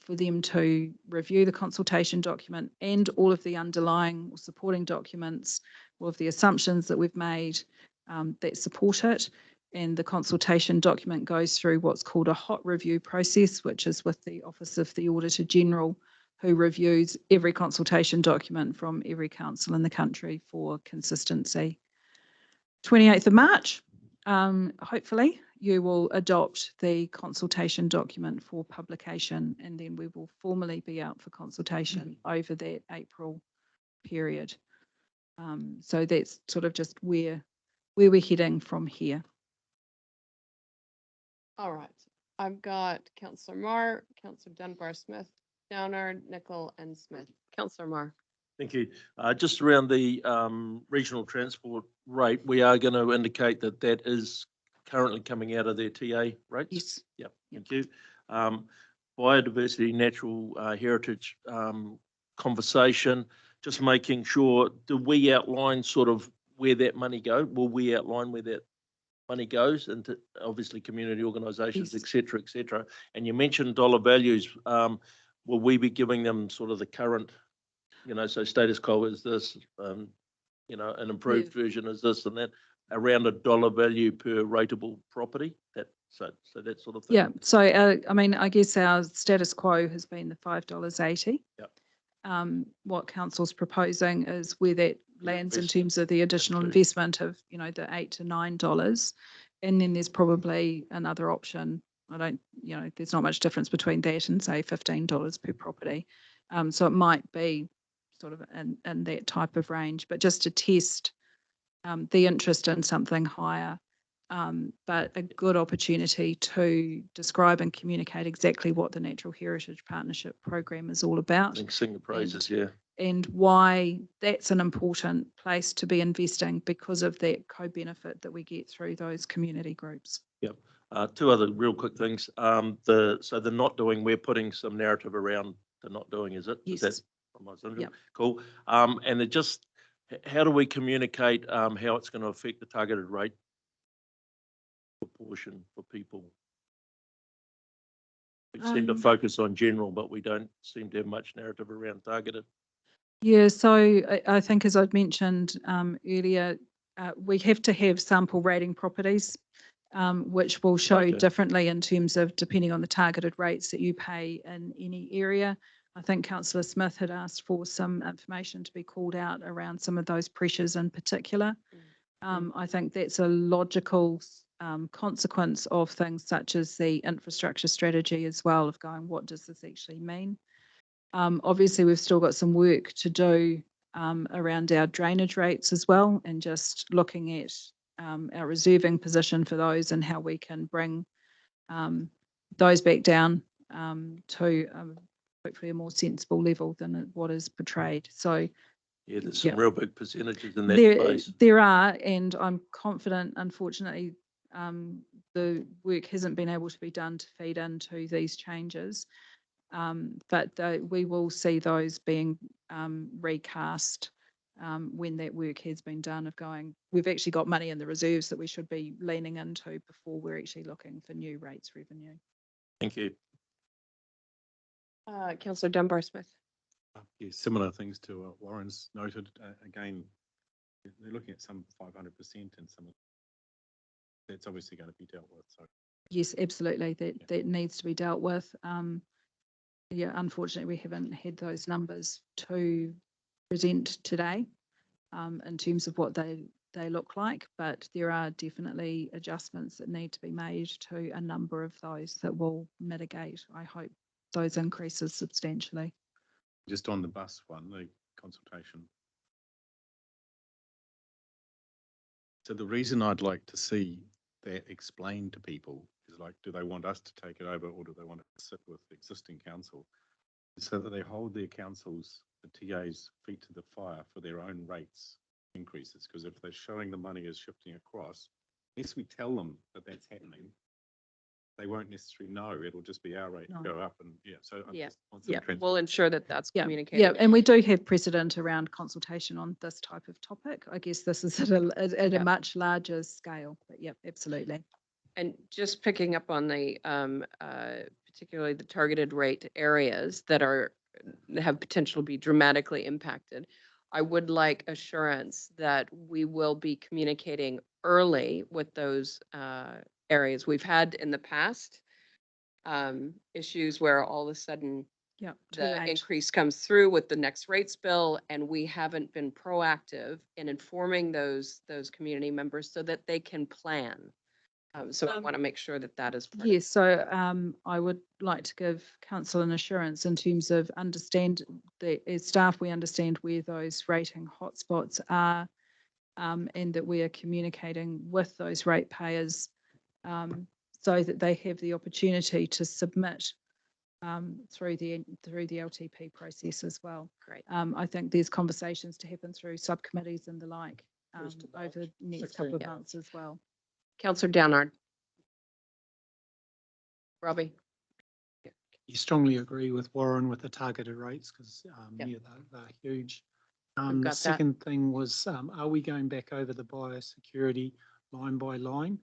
for them to review the consultation document and all of the underlying or supporting documents, all of the assumptions that we've made that support it. And the consultation document goes through what's called a hot review process, which is with the Office of the Auditor General, who reviews every consultation document from every council in the country for consistency. 28th of March, hopefully you will adopt the consultation document for publication, and then we will formally be out for consultation over that April period. So that's sort of just where we're heading from here. All right. I've got Councillor Marr, Councillor Dunbar-Smith, Downer, Nicol, and Smith. Councillor Marr. Thank you. Just around the regional transport rate, we are going to indicate that that is currently coming out of their TA rates? Yes. Yep, thank you. Biodiversity, natural heritage conversation, just making sure, do we outline sort of where that money goes? Will we outline where that money goes into obviously community organisations, Yes. et cetera, et cetera? And you mentioned dollar values. Will we be giving them sort of the current, so status quo is this, an improved version is this and that, around a dollar value per rateable property? So that sort of thing? Yeah, so I mean, I guess our status quo has been the $5.80. Yep. What council's proposing is where that lands in investment. terms of the additional Okay. investment of, the $8 to $9. And then there's probably another option. There's not much difference between that and say $15 per property. So it might be sort of in that type of range, but just to test the interest in something higher. But a good opportunity to describe and communicate exactly what the Natural Heritage Partnership Program is all about. Sing the praises, yeah. And why that's an important place to be investing because of that co-benefit that we get through those community groups. Yep. Two other real quick things. The not doing, we're putting some narrative around the not doing, is it? Yes. Is that, Yep. cool. And it just, how do we communicate how it's going to affect the targeted rate proportion for people? We seem to focus on general, but we don't seem to have much narrative around targeted. Yeah, so I think as I've mentioned earlier, we have to have sample rating properties, which will show Okay. differently in terms of depending on the targeted rates that you pay in any area. I think Councillor Smith had asked for some information to be called out around some of those pressures in particular. I think that's a logical consequence of things such as the infrastructure strategy as well, of going, what does this actually mean? Obviously, we've still got some work to do around our drainage rates as well, and just looking at our reserving position for those and how we can bring those back down to hopefully a more sensible level than what is portrayed. So Yeah, there's some yeah. real big percentages in that space. There are, and I'm confident, unfortunately, the work hasn't been able to be done to feed into these changes. But we will see those being recast when that work has been done, of going, we've actually got money in the reserves that we should be leaning into before we're actually looking for new rates revenue. Thank you. Councillor Dunbar-Smith. Yeah, similar things to what Warren's noted. Again, they're looking at some 500% and some that's obviously going to be dealt with. So Yes, absolutely. That needs to be dealt with. Yeah, unfortunately, we haven't had those numbers to present today in terms of what they look like, but there are definitely adjustments that need to be made to a number of those that will mitigate, I hope, those increases substantially. just on the bus one, the consultation. So the reason I'd like to see that explained to people is, like, do they want us to take it over or do they want to sit with the existing council so that they hold their councils, the TAs, feet to the fire for their own rates increases? Because if they're showing the money is shifting across, unless we tell them that that's happening, they won't necessarily know. It'll just be our rate go up, and so I Yeah. just want some Yeah, transparency. we'll ensure that that's Yeah, communicated. yeah, and we do have precedent around consultation on this type of topic. I guess this is at Yeah. a much larger scale, but yeah, absolutely. And just picking up on the particularly the targeted rate areas that have potential to be dramatically impacted, I would like assurance that we will be communicating early with those areas. We've had in the past issues where all of a sudden Yeah, too the late. increase comes through with the next rates bill, and we haven't been proactive in informing those community members so that they can plan. So I want to make sure that that is part of Yes, so I would like to give council an assurance in terms of as staff, we understand where those rating hotspots are, and that we are communicating with those ratepayers so that they have the opportunity to submit through the LTP process as well. Great. I think there's conversations to happen through subcommittees and the like First of over the March, next couple of 16. months as well. Councillor Downard. Robbie? You strongly agree with Warren with the targeted rates because, Yeah. yeah, they're huge. We've The got that. second thing was, are we going back over the biosecurity line by line?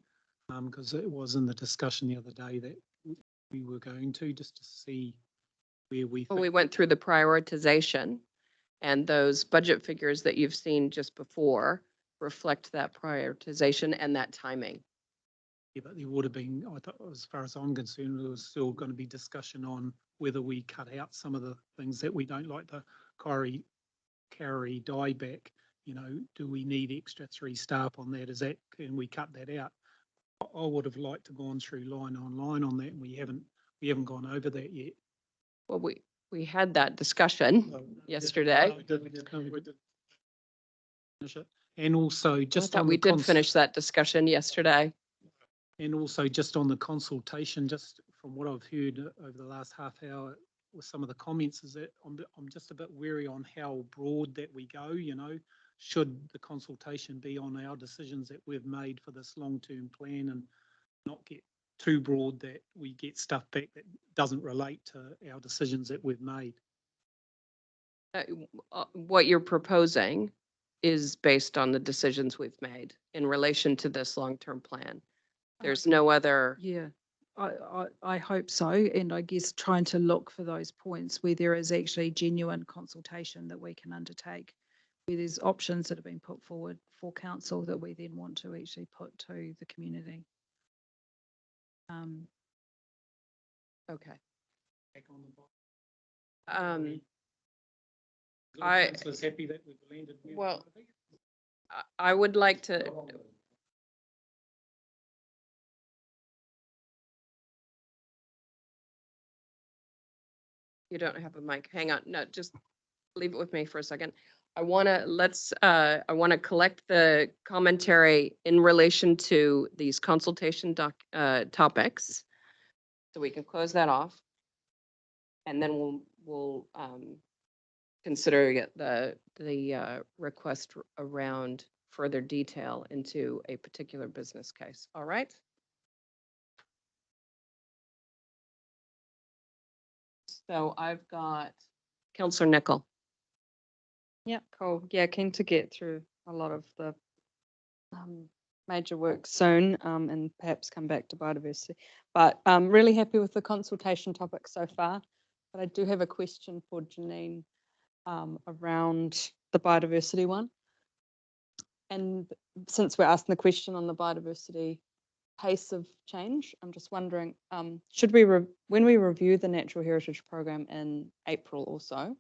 Because it was in the discussion the other day that we were going to, just to see where we Well, think. we went through the prioritization, and those budget figures that you've seen just before reflect that prioritization and that timing. Yeah, but there would have been, I thought, as far as I'm concerned, there was still going to be discussion on whether we cut out some of the things that we don't like, the carry dieback. You know, do we need extra 3 staff on that? Can we cut that out? I would have liked to gone through line on line on that, and we haven't gone over that yet. Well, we had that discussion No, yesterday. no, we didn't. No, we didn't. Finish it. And also I just thought on we the did finish that discussion yesterday. And also just on the consultation, just from what I've heard over the last half hour with some of the comments, is that I'm just a bit wary on how broad that we go, you know. Should the consultation be on our decisions that we've made for this long-term plan and not get too broad that we get stuff back that doesn't relate to our decisions that we've made? What you're proposing is based on the decisions we've made in relation to this long-term plan. There's no other, Yeah, I hope so. And I guess trying to look for those points where there is actually genuine consultation that we can undertake, where there's options that have been put forward for council that we then want to actually put to the community. okay. Back on the box. I- Councillors happy that we've landed. where we Well, want to be? I would like to, you don't have a mic. Hang on. No, just leave it with me for a second. I want to collect the commentary in relation to these consultation topics. So we can close that off. And then we'll consider the request around further detail into a particular business case. All right? So I've got Councillor Nickel. Yeah, cool. Yeah, keen to get through a lot of the major work soon and perhaps come back to biodiversity. But really happy with the consultation topic so far. But I do have a question for Janine around the biodiversity one. And since we're asking the question on the biodiversity pace of change, I'm just wondering, should we, when we review the Natural Heritage Program in April or so,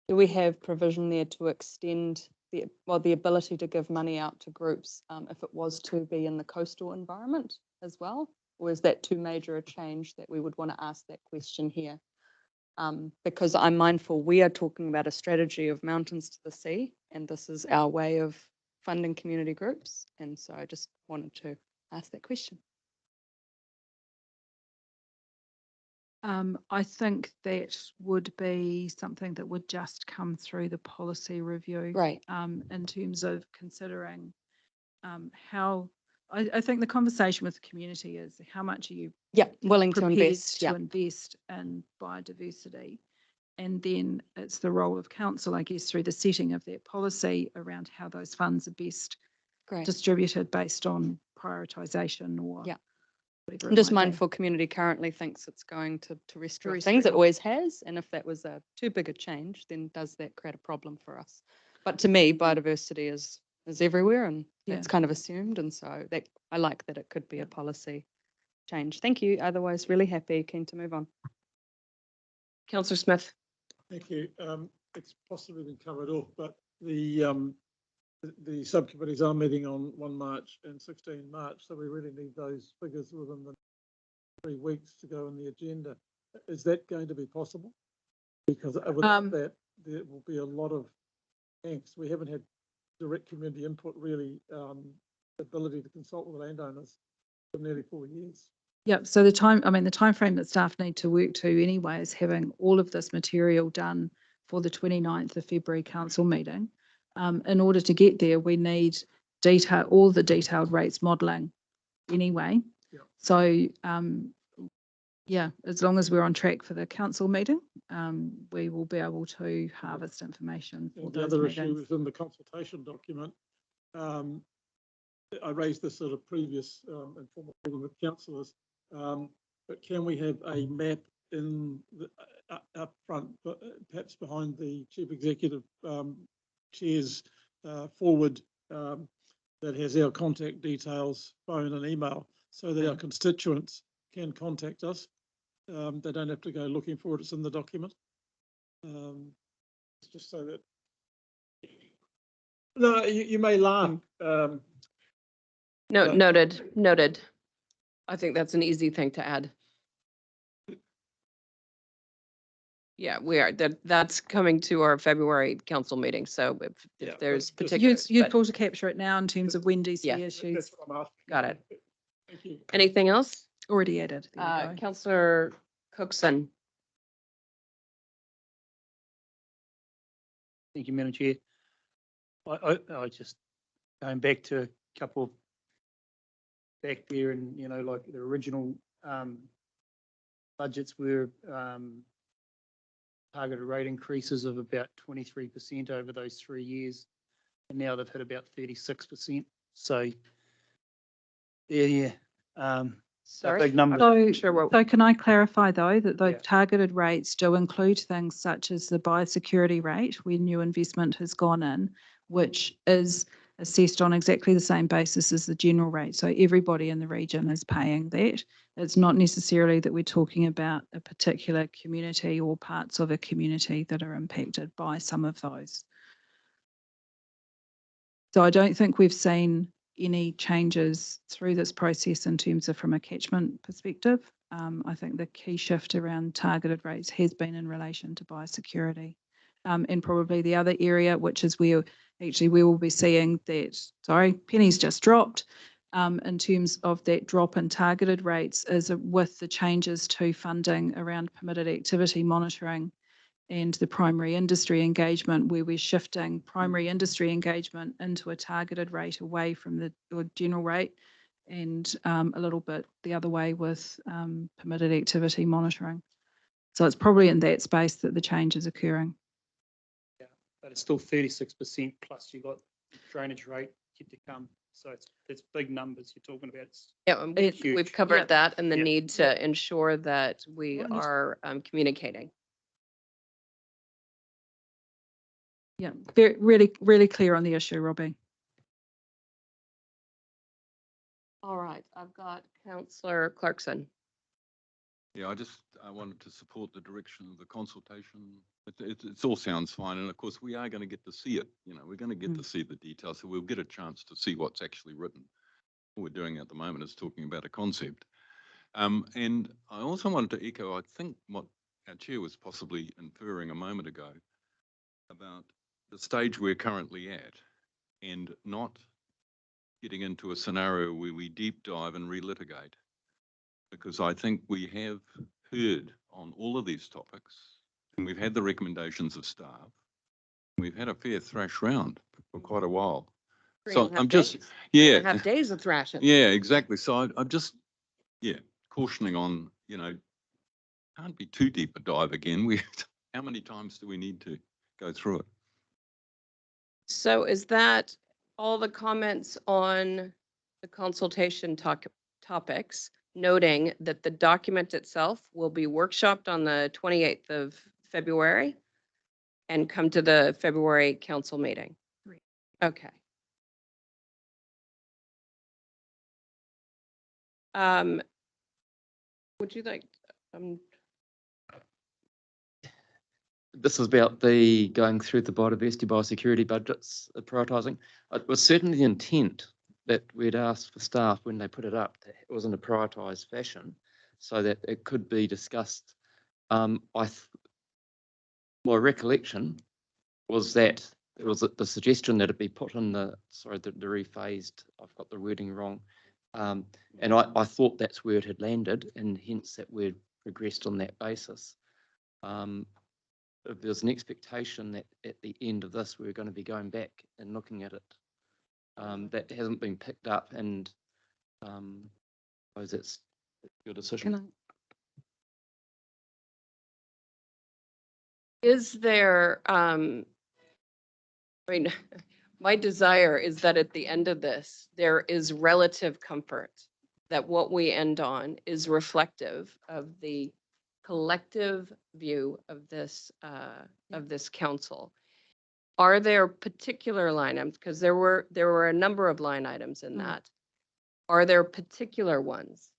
do we have provision there to extend the ability to give money out to groups if it was to be in the coastal environment as well? Or is that too major a change that we would want to ask that question here? Because I'm mindful we are talking about a strategy of mountains to the sea, and this is our way of funding community groups. And so I just wanted to ask that question. I think that would be something that would just come through the policy review. Right. In terms of considering how, I think the conversation with the community is how much are you Yeah, willing to prepared invest. to Yeah. invest in biodiversity? And then it's the role of council, I guess, through the setting of that policy around how those funds are best Great. distributed based on prioritisation or Yeah. whatever. I'm it just might be. mindful community currently thinks it's going to terrestrial things. It Terrestrial. always has. And if that was a too big a change, then does that create a problem for us? But to me, biodiversity is everywhere and that's Yeah. kind of assumed. And so that I like that it could be a policy change. Thank you. Otherwise, really happy, keen to move on. Councillor Smith. Thank you. It's possibly been covered off, but the subcommittees are meeting on 1 March and 16 March, so we really need those figures within the 3 weeks to go on the agenda. Is that going to be possible? Because without that, there will be a lot of angst. We haven't had direct community input really, ability to consult with landowners for nearly 4 years. Yep, so the timeframe that staff need to work to anyway is having all of this material done for the 29th of February council meeting. In order to get there, we need all the detailed rates modelling anyway. Yep. So, yeah, as long as we're on track for the council meeting, we will be able to harvest information for And the those other issue meetings. is in the consultation document. I raised this at a previous informal meeting with councillors, but can we have a map in the, up front, but perhaps behind the chief executive chair's forward that has our contact details, phone and email, so that our constituents can contact us. They don't have to go looking for it, it's in the document. Just so that, no, you may laugh. No, But- noted. I think that's an easy thing to add. Yeah, we are, that's coming to our February council meeting, so Yeah, if there's but just- particulars, You'd but pull to capture it now in terms of when DC Yeah. issues That's what I'm asking. got it. Thank you. Anything else? already added. There you go. Councillor Cookson. Thank you, Madam Chair. I just going back to a couple of back there and, like the original budgets were targeted rate increases of about 23% over those 3 years. And now they've hit about 36%. So, yeah. Sorry. Big numbers. So, Sure, what, so can I clarify though, that those Yeah. targeted rates do include things such as the biosecurity rate where new investment has gone in, which is assessed on exactly the same basis as the general rate. So everybody in the region is paying that. It's not necessarily that we're talking about a particular community or parts of a community that are impacted by some of those. So I don't think we've seen any changes through this process in terms of from a catchment perspective. I think the key shift around targeted rates has been in relation to biosecurity. And probably the other area, which is where actually we will be seeing that, sorry, pennies just dropped, in terms of that drop in targeted rates is with the changes to funding around permitted activity monitoring and the primary industry engagement, where we're shifting primary industry engagement into a targeted rate away from the general rate, and a little bit the other way with permitted activity monitoring. So it's probably in that space that the change is occurring. But it's still 36% plus you got drainage rate yet to come. So it's big numbers you're talking about. yeah, we've huge. covered Yep. that and the Yep. need to ensure that we Well, just- are communicating. Yeah, very, really, really clear on the issue, Robbie. All right, I've got Councillor Clarkson. Yeah, I wanted to support the direction of the consultation. It all sounds fine. And of course, we are going to get to see it. We're going to get to see the details. So we'll get a chance to see what's actually written. What we're doing at the moment is talking about a concept. And I also wanted to echo, I think, what our chair was possibly inferring a moment ago about the stage we're currently at and not getting into a scenario where we deep dive and relitigate. Because I think we have heard on all of these topics, and we've had the recommendations of staff. We've had a fair thrash round for quite a while. So I'm just, yeah, Have days of thrashing. yeah, exactly. So I'm just, cautioning on, can't be too deep a dive again. How many times do we need to go through it? So is that all the comments on the consultation topics, noting that the document itself will be workshopped on the 28th of February and come to the February council meeting? Right. Okay. Would you like, This is about the going through the biodiversity biosecurity budgets, prioritising. It was certainly the intent that we'd asked for staff when they put it up, that it was in a prioritised fashion so that it could be discussed. My recollection was that it was the suggestion that it be put in the rephased, I've got the wording wrong, And I thought that's where it had landed, and hence that we'd progressed on that basis. If there's an expectation that at the end of this, we're going to be going back and looking at it, that hasn't been picked up, and I suppose it's your decision. Is there, I mean, my desire is that at the end of this, there is relative comfort that what we end on is reflective of the collective view of this council. Are there particular line items? Because there were a number of line items in that. Are there particular ones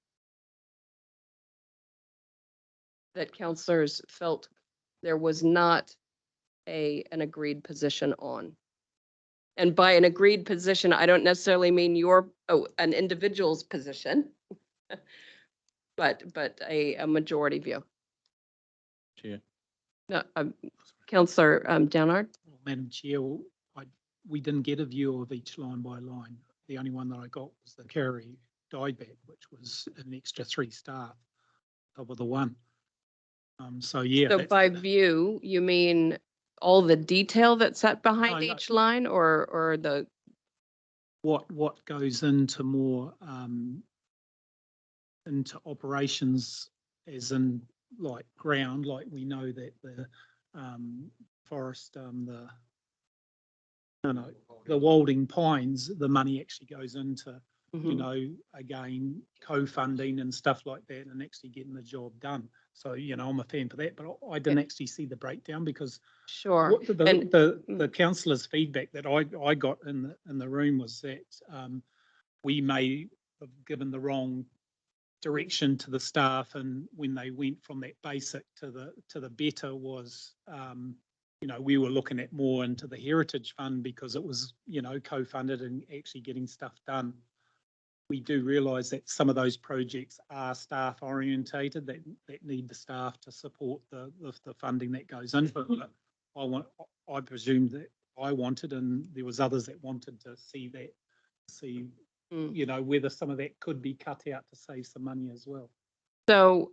that councillors felt there was not an agreed position on? And by an agreed position, I don't necessarily mean an individual's position, but a majority view. Chair. No, Councillor Downard. Well, Madam Chair, we didn't get a view of each line by line. The only one that I got was the Kerry dieback, which was an extra 3 staff, top of the one. So yeah. So by view, you mean all the detail that's sat behind No, each line, or the? What goes into more into operations, as in like ground, like we know that the forest, the Walding Pines, the money actually goes into, you know, again, co-funding and stuff like that, and actually getting the job done. So, you know, I'm a fan for that, but I didn't actually see the breakdown, because Sure. the councillors' feedback that I got in the room was that we may have given the wrong direction to the staff, and when they went from that basic to the better was, you know, we were looking at more into the Heritage Fund because it was, you know, co-funded and actually getting stuff done. We do realise that some of those projects are staff orientated, that need the staff to support the funding that goes into it. But I presumed that I wanted, and there was others that wanted to see you know, whether some of that could be cut out to save some money as well. So,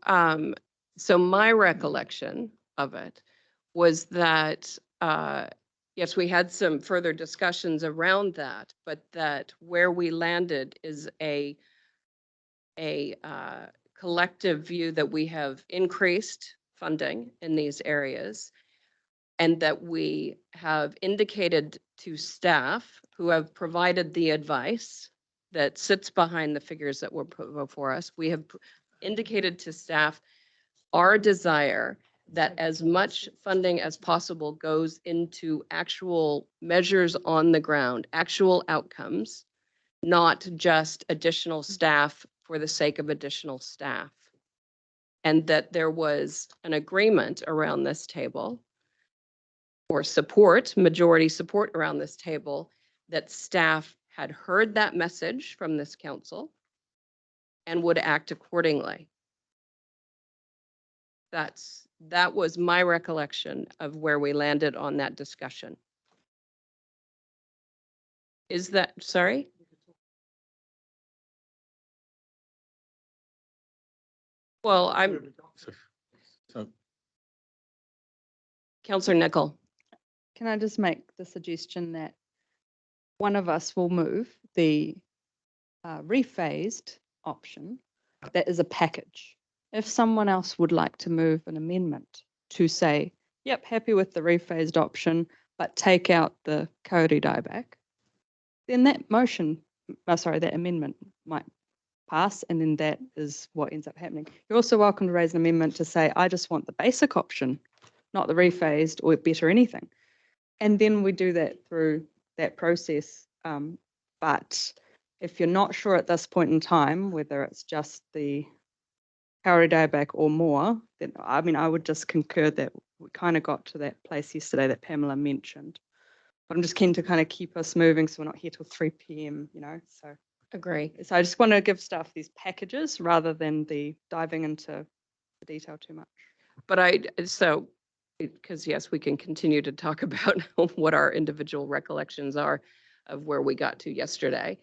so my recollection of it was that, yes, we had some further discussions around that, but that where we landed is a collective view that we have increased funding in these areas, and that we have indicated to staff who have provided the advice that sits behind the figures that were put before us. We have indicated to staff our desire that as much funding as possible goes into actual measures on the ground, actual outcomes, not just additional staff for the sake of additional staff. And that there was an agreement around this table, or support, majority support around this table, that staff had heard that message from this council and would act accordingly. That was my recollection of where we landed on that discussion. Is that, sorry? Well, So Councillor Nicol. Can I just make the suggestion that one of us will move the rephased option that is a package? If someone else would like to move an amendment to say, yep, happy with the rephased option, but take out the Kauri dieback, then that that amendment might pass, and then that is what ends up happening. You're also welcome to raise an amendment to say, I just want the basic option, not the rephased or better anything. And then we do that through that process. But if you're not sure at this point in time whether it's just the Kauri dieback or more, then I mean, I would just concur that we kind of got to that place yesterday that Pamela mentioned. But I'm just keen to kind of keep us moving so we're not here till 3 p.m, you know, so. Agree. So I just want to give staff these packages rather than the diving into the detail too much. But because yes, we can continue to talk about what our individual recollections are of where we got to yesterday.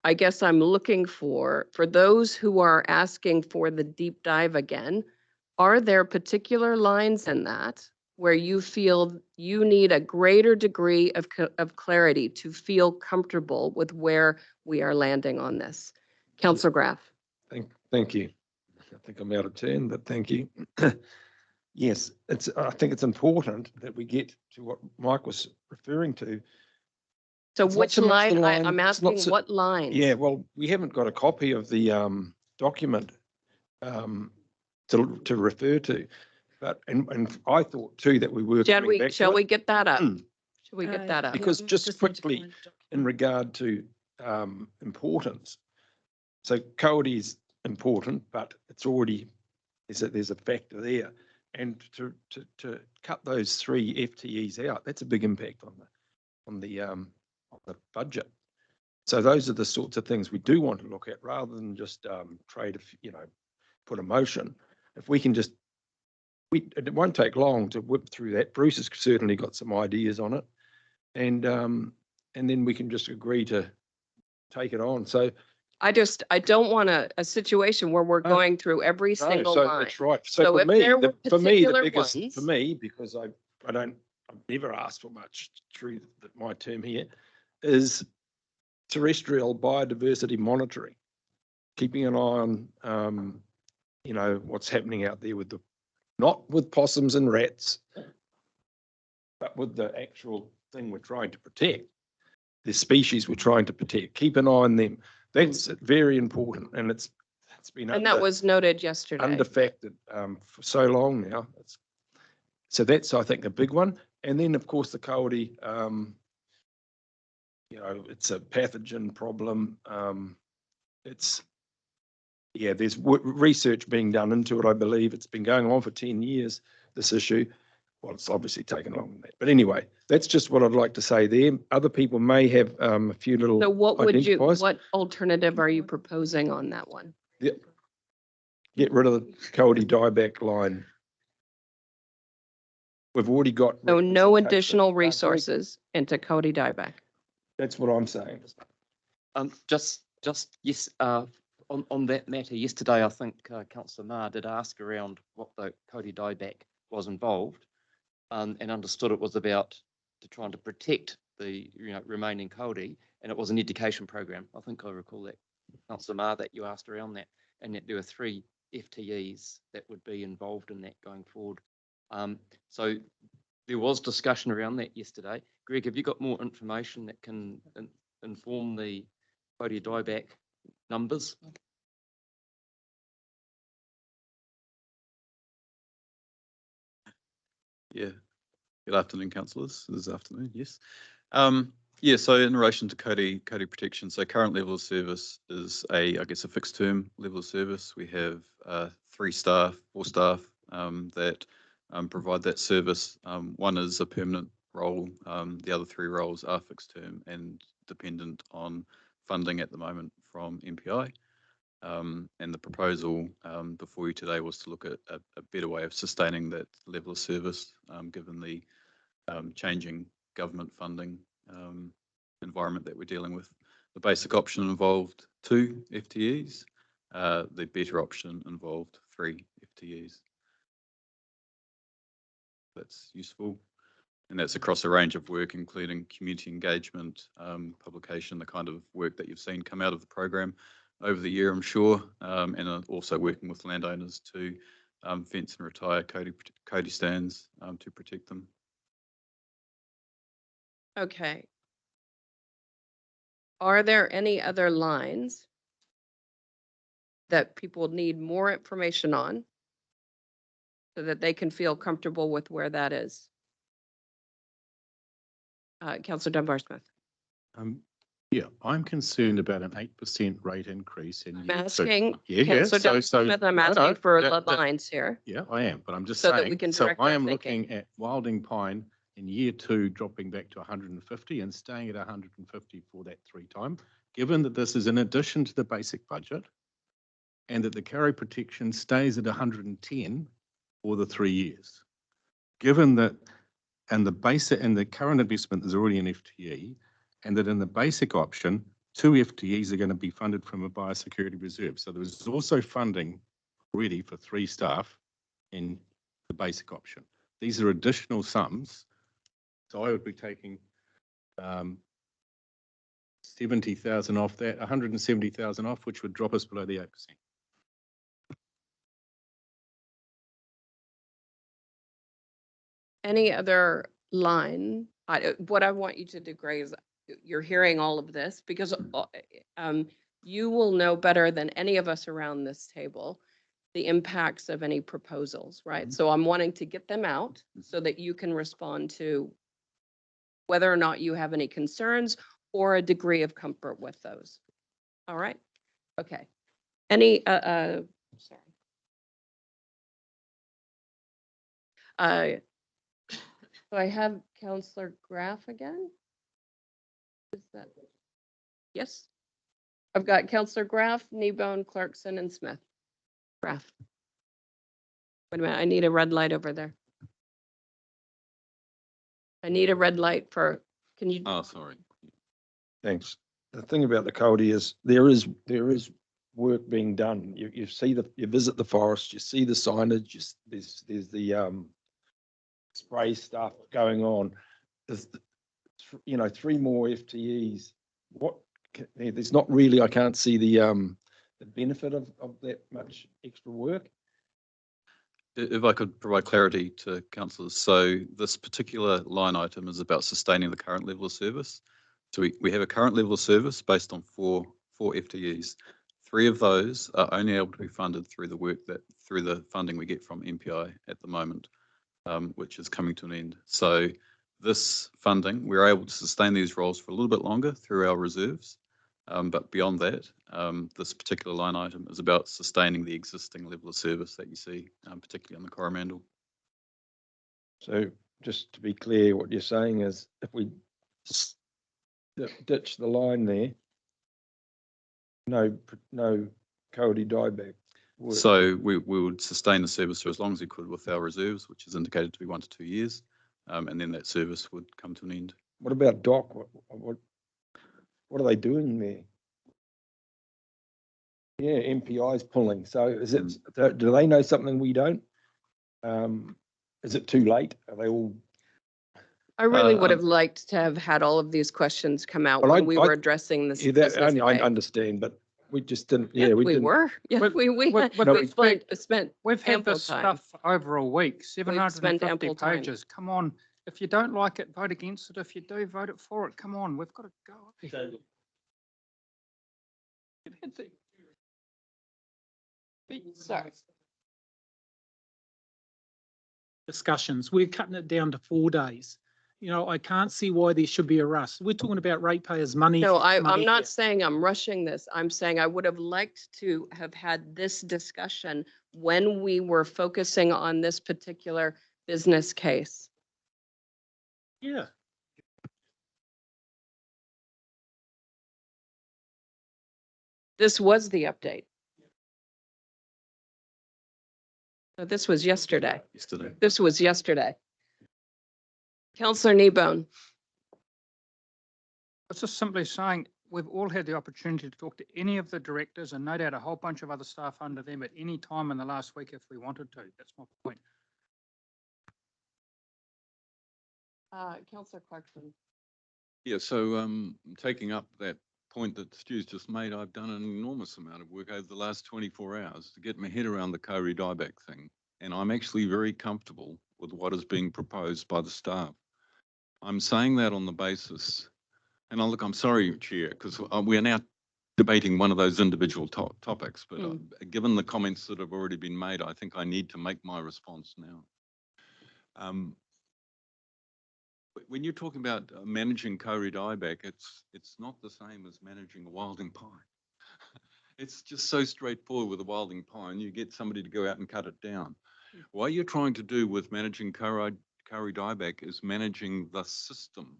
I guess I'm looking for those who are asking for the deep dive again, are there particular lines in that where you feel you need a greater degree of, of clarity to feel comfortable with where we are landing on this? Councillor Graff. Thank you. I think I'm out of turn, but thank you. Yes, I think it's important that we get to what Mike was referring to. So It's not which so much the line, line, I'm it's not asking so- what lines? Yeah, well, we haven't got a copy of the document to refer to. But, and I thought too that we were coming back to Shall it. we get that up? Should we get that up? Because just quickly, in regard to importance, so Coyote is important, but it's already, there's a factor there. And to cut those 3 FTEs out, that's a big impact on the budget. So those are the sorts of things we do want to look at rather than just put a motion. If we can just, it won't take long to whip through that. Bruce has certainly got some ideas on it. And then we can just agree to take it on. So I don't want a situation where we're going through every no, single so line. that's right. So So if there were for me, the particular biggest, ones- for me, because I've never asked for much through my term here, is terrestrial biodiversity monitoring, keeping an eye on, what's happening out there with not with possums and rats, but with the actual thing we're trying to protect, the species we're trying to protect. Keep an eye on them. That's very important, and it's been And that was noted yesterday. underfactored for so long now. So that's, I think, a big one. And then, of course, the coyote, it's a pathogen problem. There's research being done into it, I believe. It's been going on for 10 years, this issue. Well, it's obviously taken longer than that. But anyway, that's just what I'd like to say there. Other people may have a few little So what identifiers. what alternative are you proposing on that one? Get rid of the coyote dieback line. We've already got. So no representation. additional resources into Cody dieback. That's what I'm saying. Just yes, on that matter, yesterday, I think Councillor Ma did ask around what the Cody dieback was involved, and understood it was about trying to protect the remaining Cody, and it was an education program. I think I recall that, Councillor Ma, that you asked around that, and that there were 3 FTEs that would be involved in that going forward. So there was discussion around that yesterday. Greg, have you got more information that can inform the Cody dieback numbers? Yeah. Good afternoon, councillors. This afternoon, yes. Yeah, so in relation to Cody protection, so current level of service is a fixed term level of service. We have 4 staff that provide that service. One is a permanent role. The other 3 roles are fixed term and dependent on funding at the moment from MPI. And the proposal before you today was to look at a better way of sustaining that level of service, given the changing government funding environment that we're dealing with. The basic option involved 2 FTEs. The better option involved 3 FTEs. That's useful. And that's across a range of work, including community engagement, publication, the kind of work that you've seen come out of the program over the year, I'm sure, and also working with landowners to fence and retire Cody stands to protect them. Okay. Are there any other lines that people need more information on so that they can feel comfortable with where that is? Councillor Dunbar-Smith. Yeah, I'm concerned about an 8% rate increase in. I'm asking, Yeah, Councillor Dunbar-Smith, I'm asking for the lines here. Yeah, I am, but I'm just So saying. that we can so direct I our am thinking. looking at Wilding Pine in year 2 dropping back to 150 and staying at 150 for that 3 time, given that this is in addition to the basic budget and that the carry protection stays at 110 for the 3 years. Given that, and the current investment is already an FTE, and that in the basic option, 2 FTEs are going to be funded from a biosecurity reserve. So there is also funding ready for 3 staff in the basic option. These are additional sums. So I would be taking 70,000 off that, 170,000 off, which would drop us below the 8%. Any other line? What I want you to do, Gray, is you're hearing all of this because you will know better than any of us around this table the impacts of any proposals, right? So I'm wanting to get them out so that you can respond to whether or not you have any concerns or a degree of comfort with those. All right? Okay. Any, sorry. So I have Counselor Graff again. Is that? Yes. I've got Counselor Graff, Kneebone, Clarkson, and Smith. Graff. Wait a minute, I need a red light over there. I need a red light for, can you? Oh, sorry. Thanks. The thing about the Cody is there is work being done. You see you visit the forest, you see the signage, there's the spray stuff going on. There's 3 more FTEs. There's not really, I can't see the benefit of that much extra work. If I could provide clarity to councillors, so this particular line item is about sustaining the current level of service. So we have a current level of service based on four FTEs. 3 of those are only able to be funded through the funding we get from MPI at the moment, which is coming to an end. So this funding, we're able to sustain these roles for a little bit longer through our reserves. But beyond that, this particular line item is about sustaining the existing level of service that you see, particularly on the Coromandel. So just to be clear, what you're saying is if we ditch the line there, no Cody dieback work. So we would sustain the service for as long as we could with our reserves, which is indicated to be 1 to 2 years, and then that service would come to an end. What about Doc? What are they doing there? Yeah, MPI's pulling. So is it? Do they know something we don't? Is it too late? Are they all? I really would have liked to have had all of these questions come out Well, when we were addressing this. Yeah, I case. understand, but we just didn't. Yeah, Yeah, we didn't. were. Yeah, With- we with spent We've had ample this time. stuff for over a week, spent 750 ample time. pages. Come on. If you don't like it, vote against it. If you do, vote it for it. Come on, we've got to go. You've had the- Sorry. Discussions, we're cutting it down to 4 days. I can't see why there should be a rush. We're talking about ratepayers' money. No, I'm money not here. saying I'm rushing this. I'm saying I would have liked to have had this discussion when we were focusing on this particular business case. Yeah. This was the update. So this was yesterday. Yesterday. This was yesterday. Counselor Kneebone. It's just simply saying, we've all had the opportunity to talk to any of the directors and no doubt a whole bunch of other staff under them at any time in the last week if we wanted to. That's my point. Counselor Clarkson. Yeah, so taking up that point that Stu's just made, I've done an enormous amount of work over the last 24 hours to get my head around the Kauri dieback thing. And I'm actually very comfortable with what is being proposed by the staff. I'm saying that on the basis, and look, I'm sorry, Chair, because we are now debating one of those individual topics, but given the comments that have already been made, I think I need to make my response now. When you're talking about managing Kauri dieback, it's not the same as managing a wilding pine. It's just so straightforward with a wilding pine. You get somebody to go out and cut it down. What you're trying to do with managing Kauri dieback is managing the system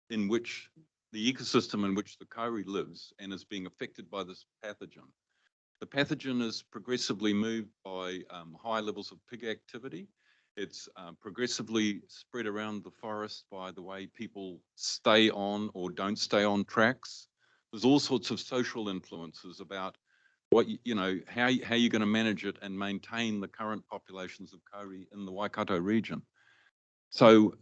in which the ecosystem in which the kauri lives and is being affected by this pathogen. The pathogen is progressively moved by high levels of pig activity. It's progressively spread around the forest by the way people stay on or don't stay on tracks. There's all sorts of social influences about what, you know, how you're going to manage it and maintain the current populations of kauri in the Waikato region. So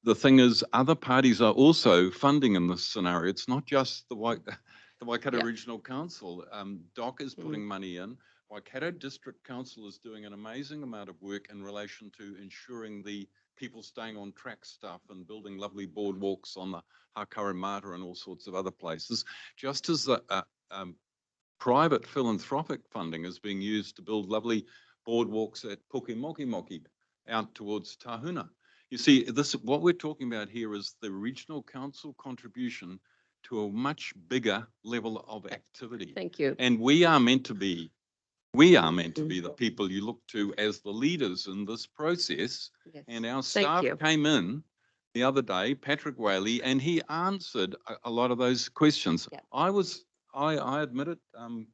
the thing is, other parties are also funding in this scenario. It's not just the Waikato Yep. Regional Council. DOC is putting money in. Waikato District Council is doing an amazing amount of work in relation to ensuring the people staying on track stuff and building lovely boardwalks on the Hakarimata and all sorts of other places. Just as the private philanthropic funding is being used to build lovely boardwalks at Pukemokimoki out towards Tahuna. You see, what we're talking about here is the regional council contribution to a much bigger level of activity. Thank you. And we are meant to be the people you look to as the leaders in this process. Yes. And our Thank staff you. came in the other day, Patrick Whaley, and he answered a lot of those questions. Yeah. I admit it,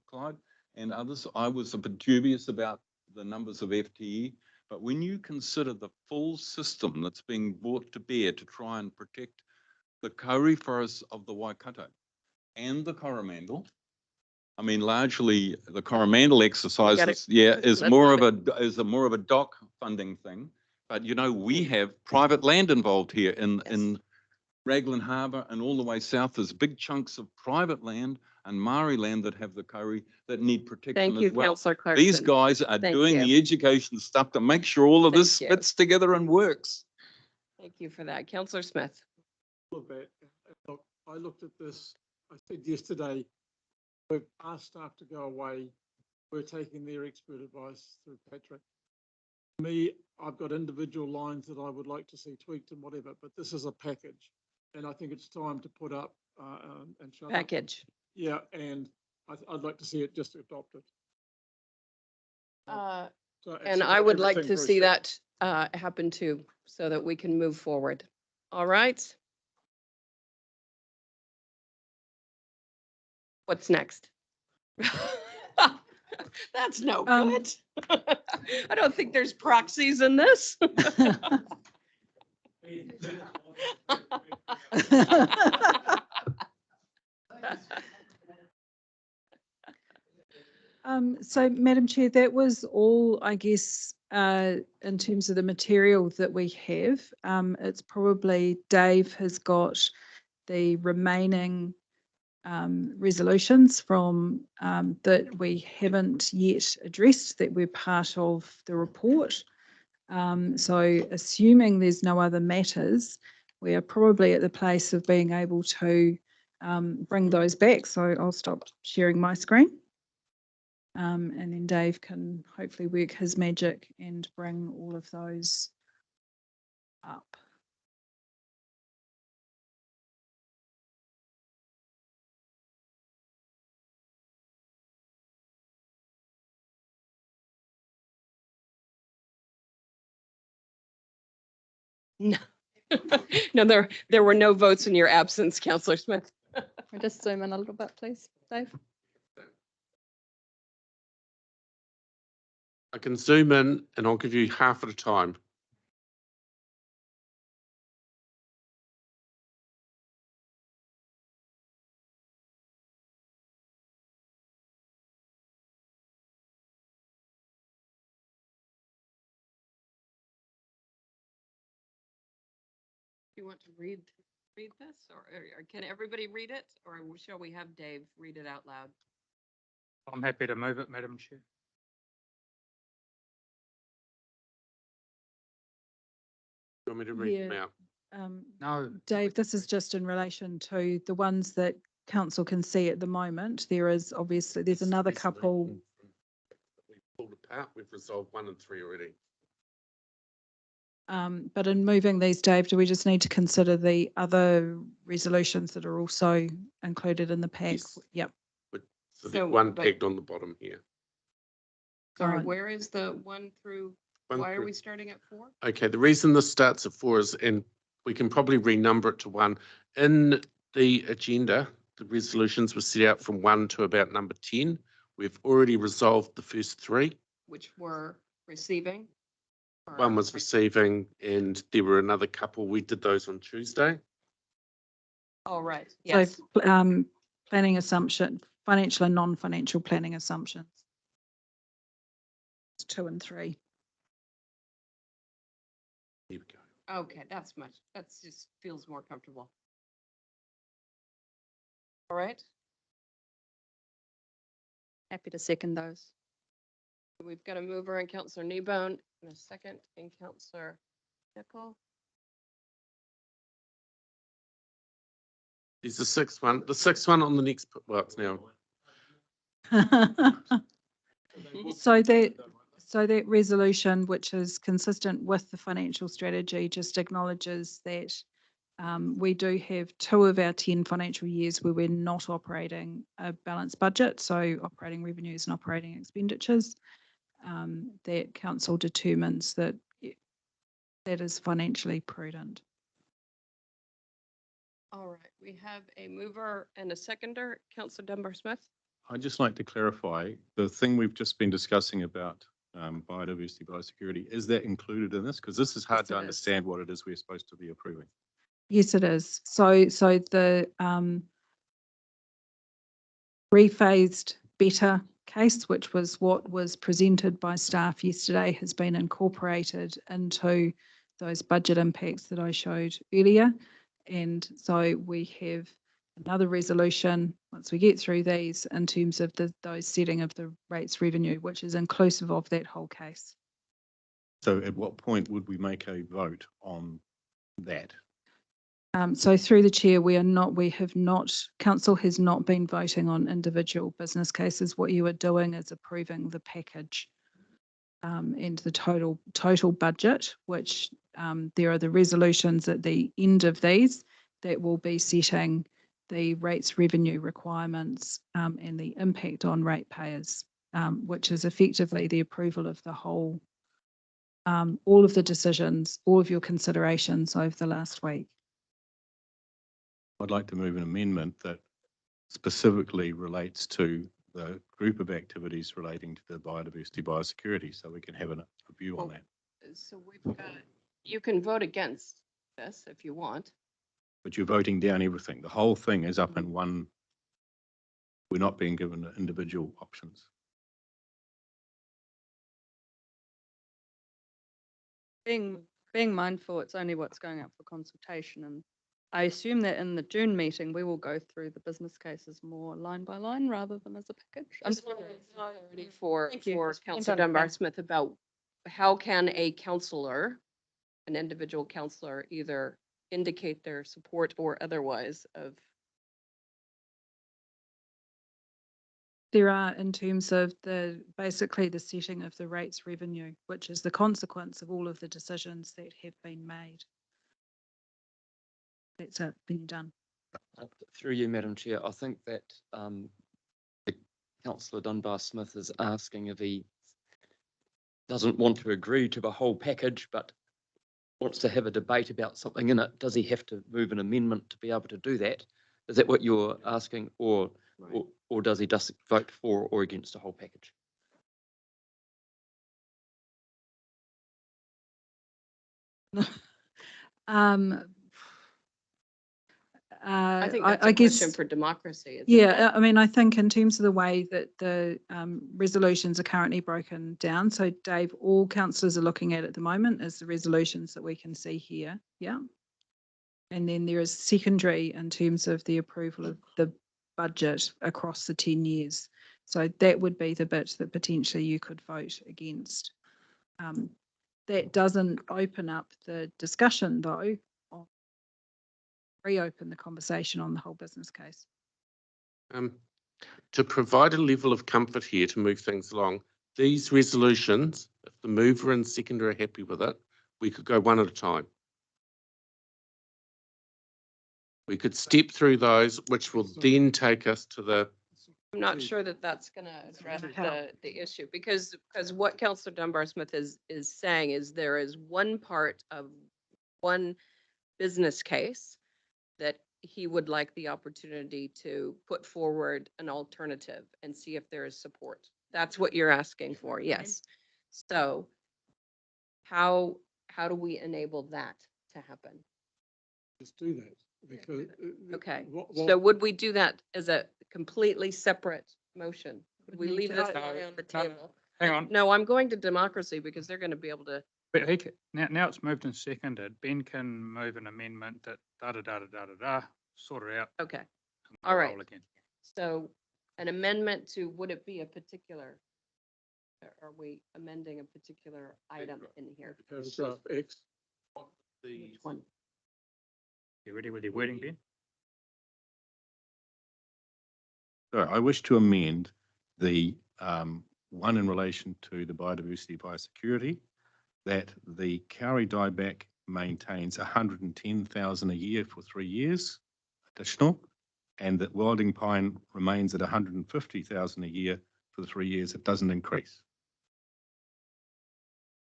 Clyde and others, I was a bit dubious about the numbers of FTE, but when you consider the full system that's being brought to bear to try and protect the kauri forests of the Waikato and the Coromandel, I mean, largely the Coromandel exercises, is more of a DOC funding thing. But you know, we have private land involved here in Raglan Harbour and all the way south. There's big chunks of private land and Maori land that have the kauri that need protection Thank as you, well. Councillor Clarkson. These guys are Thank doing you. the education stuff to make sure all of this Thank you. fits together and works. Thank you for that. Councillor Smith. All of that. Look, I looked at this, I said yesterday, we've asked staff to go away. We're taking their expert advice through Patrick. Me, I've got individual lines that I would like to see tweaked and whatever, but this is a package. And I think it's time to put up and shut up. Package. Yeah, and I'd like to see it just adopted. So And I would like to see that happen too, so that we can move forward. All right. What's next? That's no good. I don't think there's proxies in this. So Madam Chair, that was all, I guess, in terms of the material that we have. It's probably Dave has got the remaining resolutions from that we haven't yet addressed, that we're part of the report. So assuming there's no other matters, we are probably at the place of being able to bring those back. So I'll stop sharing my screen. And then Dave can hopefully work his magic and bring all of those up. No, no, there were no votes in your absence, Councillor Smith. Just zoom in a little bit, please, Dave. I can zoom in and I'll give you half at a time. You want to read this, or can everybody read it, or shall we have Dave read it out loud? I'm happy to move it, Madam Chair. You want me to read them Yeah. out? No. Dave, this is just in relation to the ones that council can see at the moment. There is obviously, there's another couple. We pulled apart, we've resolved 1 and 3 already. But in moving these, Dave, do we just need to consider the other resolutions that are also included in the pack? Yes. Yep. So the one pegged on the bottom here. Sorry, Alright. where is the 1 through, why are we starting at 4? Okay, the reason this starts at 4 is, and we can probably renumber it to 1. In the agenda, the resolutions were set out from 1 to about number 10. We've already resolved the first 3. Which were receiving? or- 1 was receiving, and there were another couple. We did those on Tuesday. Oh, right, yes. So planning assumption, financial and non-financial planning assumptions. It's 2 and 3. There we go. Okay, that's just feels more comfortable. All right, Happy to second those. we've got a mover in Councillor Kneebone and a second in Councillor Nicol. There's the sixth one on the next, well, it's now. So that resolution, which is consistent with the financial strategy, just acknowledges that we do have 2 of our 10 financial years where we're not operating a balanced budget, so operating revenues and operating expenditures. That council determines that that is financially prudent. All right, we have a mover and a seconder, Councillor Dunbar-Smith. I'd just like to clarify, the thing we've just been discussing about biodiversity, biosecurity, is that included in this? Because this is hard Yes, to it is. understand what it is we're supposed to be approving. Yes, it is. So the rephased better case, which was what was presented by staff yesterday, has been incorporated into those budget impacts that I showed earlier. And so we have another resolution, once we get through these, in terms of those setting of the rates revenue, which is inclusive of that whole case. So at what point would we make a vote on that? So through the chair, council has not been voting on individual business cases. What you are doing is approving the package and the total budget, which there are the resolutions at the end of these that will be setting the rates revenue requirements and the impact on ratepayers, which is effectively the approval of the whole, all of the decisions, all of your considerations over the last week. I'd like to move an amendment that specifically relates to the group of activities relating to the biodiversity, biosecurity, so we can have a view on that. So we've got, you can vote against this if you want. But you're voting down everything. The whole thing is up in one. We're not being given individual options. Being mindful, it's only what's going up for consultation, and I assume that in the June meeting, we will go through the business cases more line by line rather than as a package. I'm Just already for Thank you. for Just keen to Councillor understand. Dunbar-Smith about how can a councillor, an individual councillor, either indicate their support or otherwise of. There are, in terms of basically the setting of the rates revenue, which is the consequence of all of the decisions that have been made. That's it, been done. Through you, Madam Chair, I think that the Councillor Dunbar-Smith is asking if he doesn't want to agree to the whole package, but wants to have a debate about something in it. Does he have to move an amendment to be able to do that? Is that what you're asking, or does he just vote for or against the whole package? I think that's I a question guess, for democracy. Isn't yeah, it? I mean, I think in terms of the way that the resolutions are currently broken down, so Dave, all councillors are looking at the moment is the resolutions that we can see here, yeah. And then there is secondary in terms of the approval of the budget across the 10 years. So that would be the bit that potentially you could vote against. That doesn't open up the discussion though, or reopen the conversation on the whole business case. To provide a level of comfort here to move things along, these resolutions, if the mover and seconder are happy with it, we could go one at a time. We could step through those, which will then take us to the. I'm not sure that that's going to address the issue because what Councillor Dunbar-Smith is saying is there is one part of one business case that he would like the opportunity to put forward an alternative and see if there is support. That's what you're asking for, yes. So how do we enable that to happen? Just do that, because. Okay, what- so would we do that as a completely separate motion? Would we Would need leave to- this No, guy on the no, table? Hang on, No, I'm going to democracy because they're going to be able to, but now it's moved and seconded. Ben can move an amendment that da, sort it out. okay. and All we'll right. roll again. So an amendment to, would it be a particular? Or are we amending a particular item in here? Paragraph X. Which one? You ready with your wording, Ben? So I wish to amend the one in relation to the biodiversity biosecurity, that the Kauri dieback maintains 110,000 a year for 3 years additional, and that wilding pine remains at 150,000 a year for the 3 years. It doesn't increase.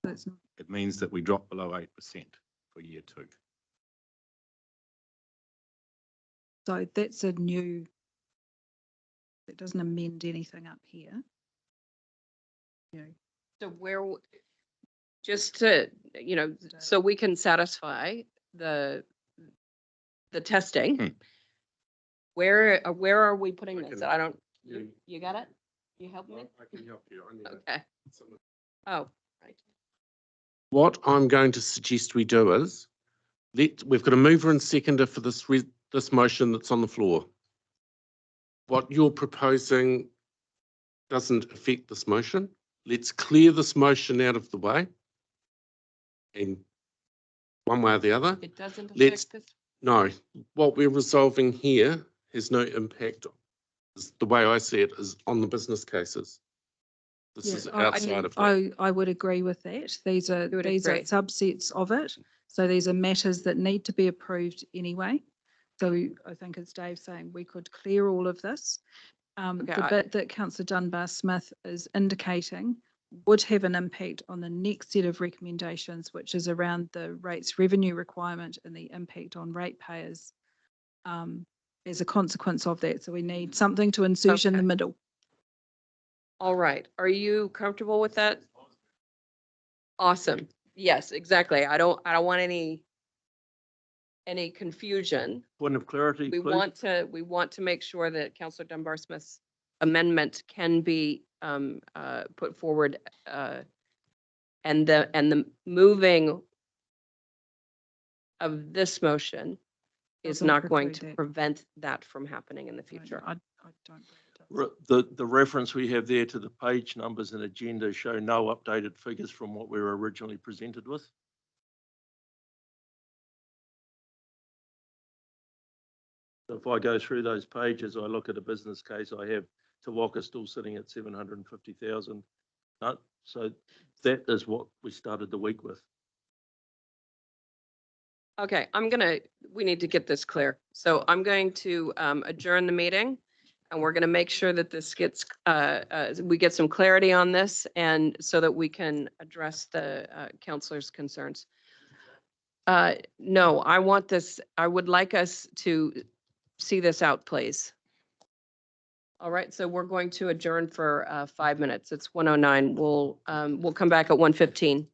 That's not- It means that we drop below 8% for year 2. So that's a new, it doesn't amend anything up here. So just to, so we can satisfy the testing. Hmm. Where are we putting I this? can- I don't, you- you got it? You help me? I can help you. I need Okay. Oh, right. What I'm going to suggest we do is, we've got a mover and seconder for this motion that's on the floor. What you're proposing doesn't affect this motion. Let's clear this motion out of the way. And one way or the other, It doesn't Let's- affect this? no, what we're resolving here has no impact. The way I see it is on the business cases. This Yeah, is I- outside of that. I would agree with that. These are You would these are agree. subsets of it. So these are matters that need to be approved anyway. So I think as Dave's saying, we could clear all of this. Okay, The bit that Councillor Dunbar-Smith is indicating would have an impact on the next set of recommendations, which is around the rates revenue requirement and the impact on ratepayers as a consequence of that. So we need something to insert in the Okay. middle. All right. Are you comfortable with that? Awesome. Yes, exactly. I don't want any confusion. Point of clarity, We please. want to make sure that Councillor Dunbar Smith's amendment can be put forward, and the moving of this motion is Doesn't not going preclude to that. prevent that from happening in the future. I don't believe it does. The reference we have there to the page numbers and agenda show no updated figures from what we were originally presented with. So if I go through those pages, I look at a business case, I have Te Waka still sitting at 750,000. So that is what we started the week with. Okay, we need to get this clear. So I'm going to adjourn the meeting, and we're going to make sure that this gets, we get some clarity on this, and so that we can address the counselor's concerns. No, I would like us to see this out, please. All right, so we're going to adjourn for 5 minutes. It's 1:09. We'll come back at 1:15.